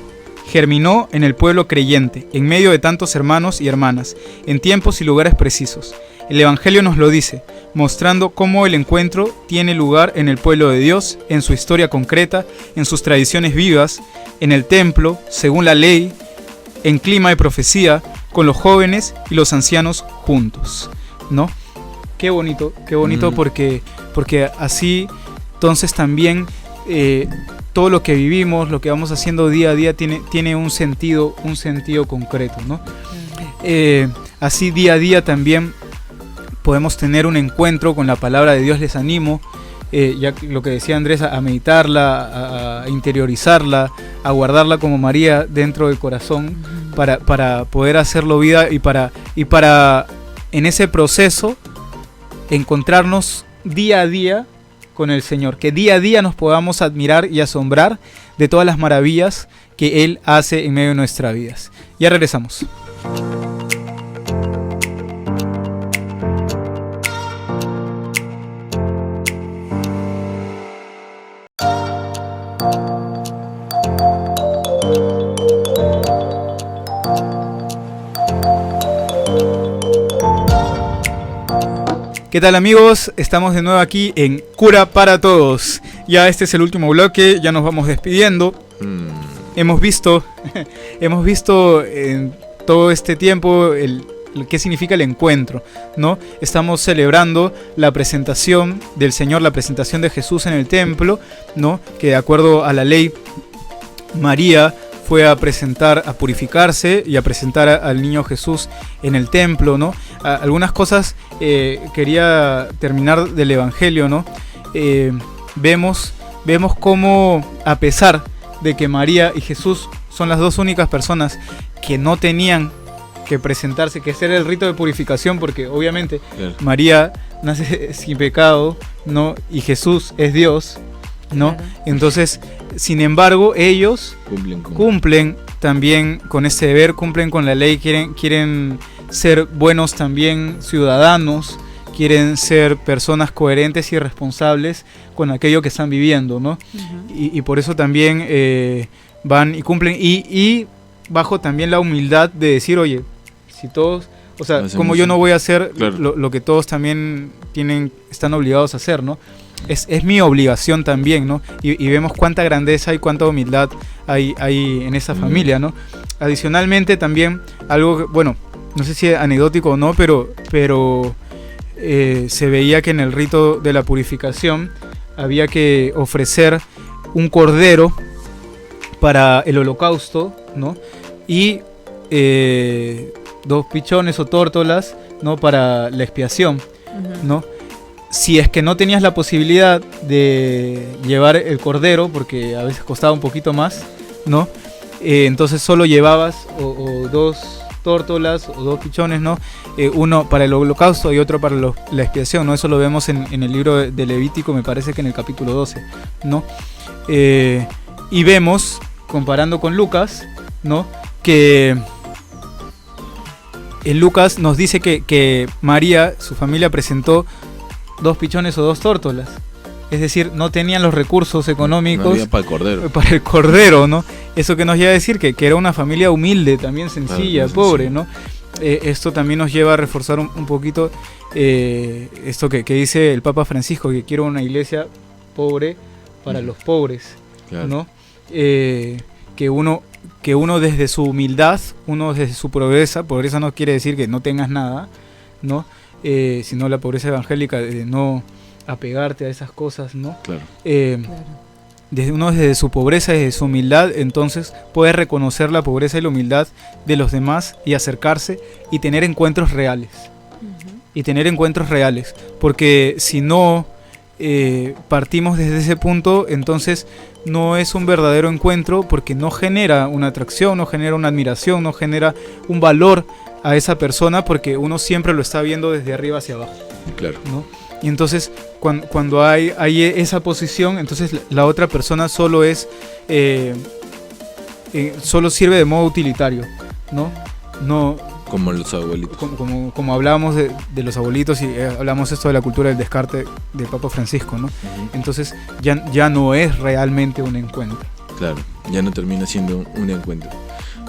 germinó en el pueblo creyente, en medio de tantos hermanos y hermanas, en tiempos y lugares precisos. El Evangelio nos lo dice, mostrando cómo el encuentro tiene lugar en el pueblo de Dios, en su historia concreta, en sus tradiciones vivas, en el templo, según la ley, en clima de profecía, con los jóvenes y los ancianos juntos, ¿no? Qué bonito porque así, entonces también todo lo que vivimos, lo que vamos haciendo día a día tiene un sentido concreto, ¿no? Así día a día también podemos tener un encuentro con la palabra de Dios. Les animo, ya lo que decía Andrés, a meditarla, a interiorizarla, a guardarla como María dentro del corazón, para poder hacerlo vida y para en ese proceso encontrarnos día a día con el Señor, que día a día nos podamos admirar y asombrar de todas las maravillas que Él hace en medio de nuestras vidas. Ya regresamos. ¿Qué tal amigos? Estamos de nuevo aquí en Cura para Todos. Ya este es el último bloque, ya nos vamos despidiendo. Hemos visto en todo este tiempo qué significa el encuentro, ¿no? Estamos celebrando la presentación del Señor, la presentación de Jesús en el templo, ¿no? Que de acuerdo a la ley, María fue a purificarse y a presentar al niño Jesús en el templo, ¿no? Algunas cosas quería terminar del Evangelio, ¿no? Vemos cómo, a pesar de que María y Jesús son las dos únicas personas que no tenían que presentarse, que hacer el rito de purificación, porque obviamente María nace sin pecado, ¿no? Y Jesús es Dios, ¿no? Claro. Entonces, sin embargo, ellos cumplen también con ese deber, cumplen con la ley, quieren ser buenos también ciudadanos, quieren ser personas coherentes y responsables con aquello que están viviendo, ¿no? Y por eso también van y cumplen, y bajo también la humildad de decir, oye, si todos, o sea, como yo no voy a hacer lo que todos también están obligados a hacer, ¿no? Es mi obligación también, ¿no? Y vemos cuánta grandeza y cuánta humildad hay en esa familia, ¿no? Adicionalmente también, algo que, bueno, no sé si es anecdótico o no, pero se veía que en el rito de la purificación había que ofrecer un cordero para el holocausto, ¿no? Y 2 pichones o tórtolas, ¿no? Para la expiación, ¿no? Si es que no tenías la posibilidad de llevar el cordero, porque a veces costaba un poquito más, ¿no? Entonces solo llevabas o 2 tórtolas o 2 pichones, ¿no? Uno para el holocausto y otro para la expiación, ¿no? Eso lo vemos en el libro de Levítico, me parece que en el capítulo 12, ¿no? Y vemos, comparando con Lucas, ¿no? Que en Lucas nos dice que María, su familia, presentó 2 pichones o 2 tórtolas. Es decir, no tenían los recursos económicos no había para el cordero. Para el cordero, ¿no? Eso que nos lleva a decir que era una familia humilde, también sencilla, pobre, ¿no? Esto también nos lleva a reforzar un poquito esto que dice el Papa Francisco, que quiere una iglesia pobre para los pobres, claro, ¿no? Que uno desde su humildad, uno desde su pobreza no quiere decir que no tengas nada, ¿no? Sino la pobreza evangélica de no apegarte a esas cosas, ¿no? Claro. Desde su pobreza, desde su humildad, entonces puede reconocer la pobreza y la humildad de los demás y acercarse y tener encuentros reales. Y tener encuentros reales, porque si no partimos desde ese punto, entonces no es un verdadero encuentro, porque no genera una atracción, no genera una admiración, no genera un valor a esa persona, porque uno siempre lo está viendo desde arriba hacia abajo. Claro. ¿No? Y entonces cuando hay esa posición, entonces la otra persona solo solo sirve de modo utilitario, ¿no? Como los abuelitos. Como hablábamos de los abuelitos y hablamos esto de la cultura del descarte del Papa Francisco, ¿no? Entonces ya no es realmente un encuentro. Claro, ya no termina siendo un encuentro.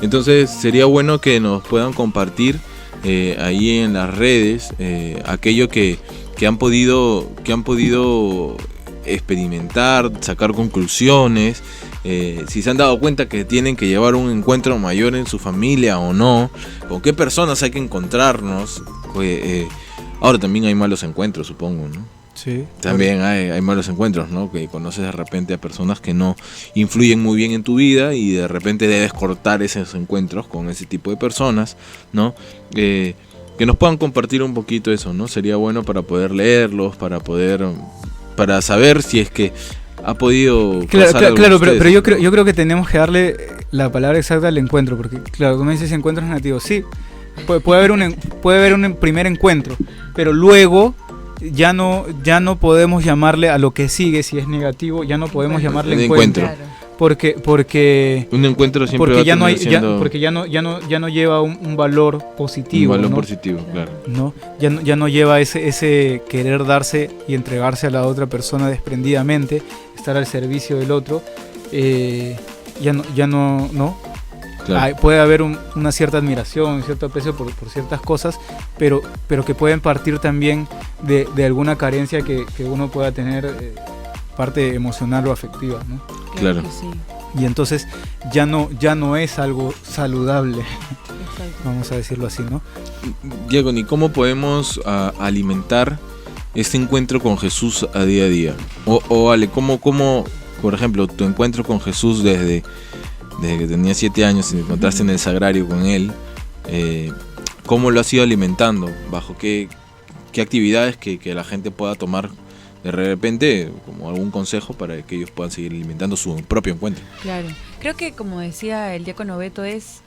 Entonces sería bueno que nos puedan compartir ahí en las redes aquello que han podido experimentar, sacar conclusiones, si se han dado cuenta que tienen que llevar un encuentro mayor en su familia o no, con qué personas hay que encontrarnos. Ahora también hay malos encuentros, supongo, ¿no? Sí. También hay malos encuentros, ¿no? Que conoces de repente a personas que no influyen muy bien en tu vida y de repente debes cortar esos encuentros con ese tipo de personas, ¿no? Que nos puedan compartir un poquito eso, ¿no? Sería bueno para poder leerlos, para saber si es que ha podido claro, pero yo creo que tenemos que darle la palabra exacta al encuentro, porque claro, tú me dices encuentros negativos, sí, puede haber un primer encuentro, pero luego ya no podemos llamarle a lo que sigue, si es negativo, ya no podemos llamarle encuentro. Claro. Porque un encuentro siempre porque ya no lleva un valor positivo, un valor ¿no? positivo, claro, ¿no? Ya no lleva ese querer darse y entregarse a la otra persona desprendidamente, estar al servicio del otro, ya no. Claro. Puede haber una cierta admiración, un cierto aprecio por ciertas cosas, pero que pueden partir también de alguna carencia que uno pueda tener, parte emocional o afectiva, ¿no? Claro. Sí. Y entonces ya no es algo saludable. Exacto. Vamos a decirlo así, ¿no? Diego, ¿y cómo podemos alimentar este encuentro con Jesús a día? O Ale, ¿cómo, por ejemplo, tu encuentro con Jesús desde que tenías 7 años y te encontraste en el sagrario con él, cómo lo has ido alimentando? ¿Bajo qué actividades que la gente pueda tomar de repente como algún consejo para que ellos puedan seguir alimentando su propio encuentro? Claro, creo que como decía el diácono Beto, es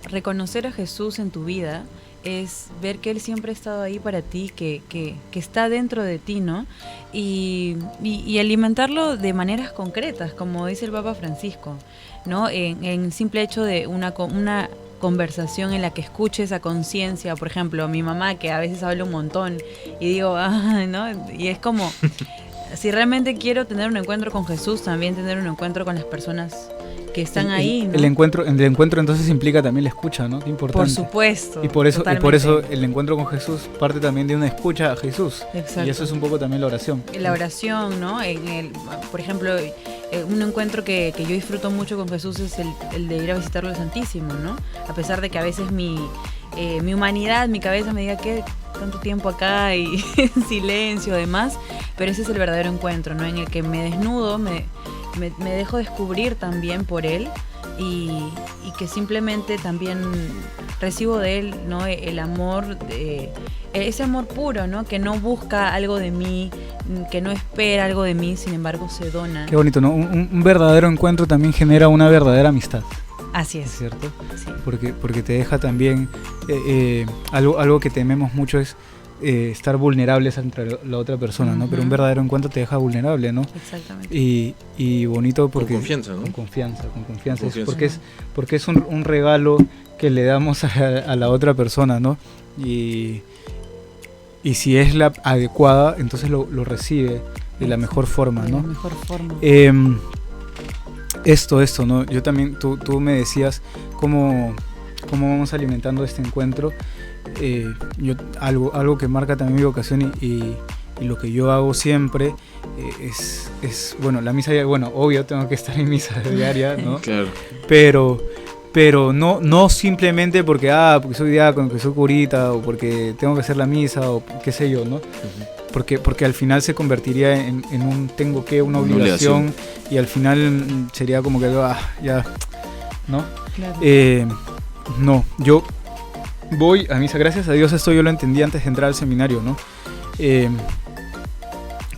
reconocer a Jesús en tu vida, es ver que Él siempre ha estado ahí para ti, que está dentro de ti, ¿no? Y alimentarlo de maneras concretas, como dice el Papa Francisco, ¿no? En simple hecho de una conversación en la que escuches a conciencia, por ejemplo, mi mamá, que a veces habla un montón y digo, ¿no? Y es como, si realmente quiero tener un encuentro con Jesús, también tener un encuentro con las personas que están ahí, ¿no? El encuentro entonces implica también la escucha, ¿no? Qué importante. Por supuesto. Y por eso el encuentro con Jesús parte también de una escucha a Jesús. Exacto. Y eso es un poco también la oración. La oración, ¿no? Por ejemplo, un encuentro que yo disfruto mucho con Jesús es el de ir a visitarlo al Santísimo, ¿no? A pesar de que a veces mi humanidad, mi cabeza me diga que tanto tiempo acá y en silencio, además, pero ese es el verdadero encuentro, ¿no? En el que me desnudo, me dejo descubrir también por Él y que simplemente también recibo de Él, ¿no? El amor, ese amor puro, ¿no? Que no busca algo de mí, que no espera algo de mí, sin embargo se dona. Qué bonito, ¿no? Un verdadero encuentro también genera una verdadera amistad. Así es. ¿Cierto? Sí. Porque te deja también, algo que tememos mucho es estar vulnerables entre la otra persona, ¿no? Pero un verdadero encuentro te deja vulnerable, ¿no? Exactamente. Y bonito porque... Con confianza, ¿no? Con confianza. Confianza. Porque es un regalo que le damos a la otra persona, ¿no? Y si es la adecuada, entonces lo recibe de la mejor forma, ¿no? De la mejor forma. Esto, ¿no? Yo también, tú me decías cómo vamos alimentando este encuentro. Algo que marca también mi vocación y lo que yo hago siempre es bueno, la misa diaria, bueno, obvio tengo que estar en misa diaria, ¿no? Claro. Pero no simplemente porque soy diácono, que soy curita, o porque tengo que hacer la misa, o qué sé yo, ¿no? Porque al final se convertiría en una obligación, y al final sería como que ya, ¿no? Claro. No, yo voy a misa, gracias a Dios esto yo lo entendí antes de entrar al seminario, ¿no?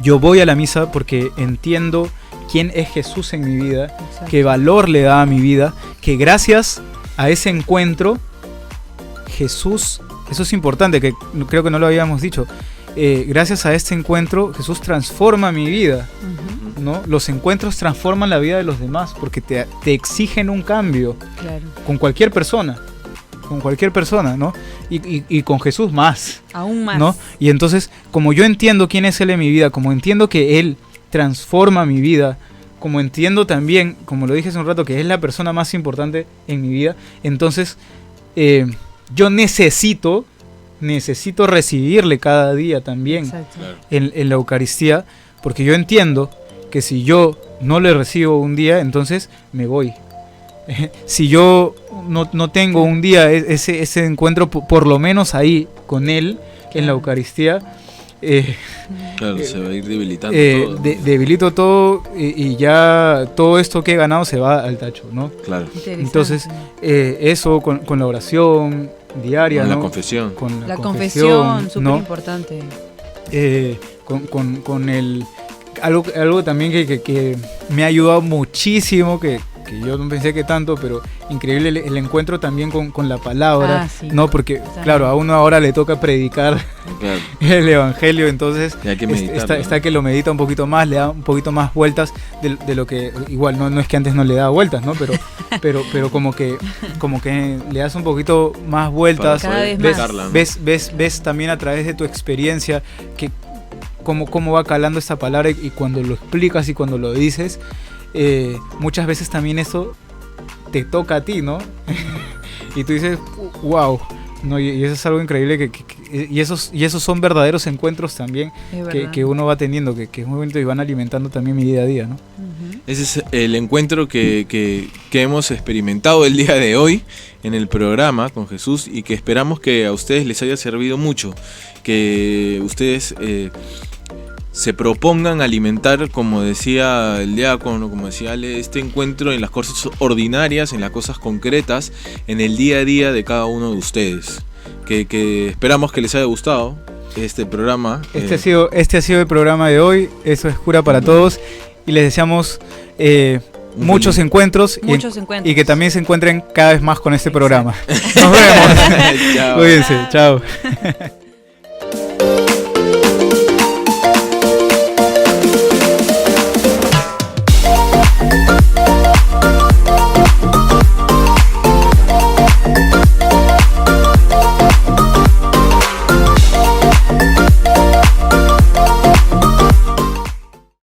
Yo voy a la misa porque entiendo quién es Jesús en mi vida, Exacto. qué valor le da a mi vida, que gracias a ese encuentro Jesús, eso es importante, que creo que no lo habíamos dicho, gracias a este encuentro Jesús transforma mi vida, ¿no? Los encuentros transforman la vida de los demás porque te exigen un cambio, Claro. con cualquier persona, ¿no? Y con Jesús más. Aún más. ¿No? Y entonces, como yo entiendo quién es Él en mi vida, como entiendo que Él transforma mi vida, como entiendo también, como lo dije hace un rato, que es la persona más importante en mi vida, entonces yo necesito recibirle cada día también. Exacto. Claro. en la Eucaristía, porque yo entiendo que si yo no le recibo un día, entonces me voy. Si yo no tengo un día ese encuentro, por lo menos ahí con Él, en la Eucaristía, Claro, se va a ir debilitando todo. debilito todo, y ya todo esto que he ganado se va al tacho, ¿no? Claro. Entonces, eso con la oración diaria, Con ¿no? la confesión. Con La confesión, súper ¿no? importante. Con el... Algo también que me ha ayudado muchísimo, que yo no pensé que tanto, pero increíble el encuentro también con la palabra, Sí. ¿no? Porque, También. claro, a uno ahora le toca predicar Claro. el Evangelio, entonces Y hay que meditarlo, está que lo medita un poquito más, le da un poquito más vueltas de lo que, igual no es que antes no le daba vueltas, ¿no? Pero como que le das un poquito más vueltas, Cada vez poder más. meditarla, ¿no? ves también a través de tu experiencia que cómo va calando esta palabra, y cuando lo explicas y cuando lo dices, muchas veces también eso te toca a ti, ¿no? Y tú dices, wow, ¿no? Y eso es algo increíble, y esos son verdaderos encuentros también que uno va teniendo, que es muy bonito, y van alimentando también mi día a día, ¿no? Ese es el encuentro que hemos experimentado el día de hoy en el programa con Jesús, y que esperamos que a ustedes les haya servido mucho, que ustedes se propongan alimentar, como decía el diácono, como decía Ale, este encuentro en las cosas ordinarias, en las cosas concretas, en el día a día de cada uno de ustedes. Que esperamos que les haya gustado este programa. Este ha sido el programa de hoy. Eso es Cura para Todos, y les deseamos muchos encuentros, y que también se encuentren cada vez más con este programa. Nos vemos. Chao. Cuídense, chao.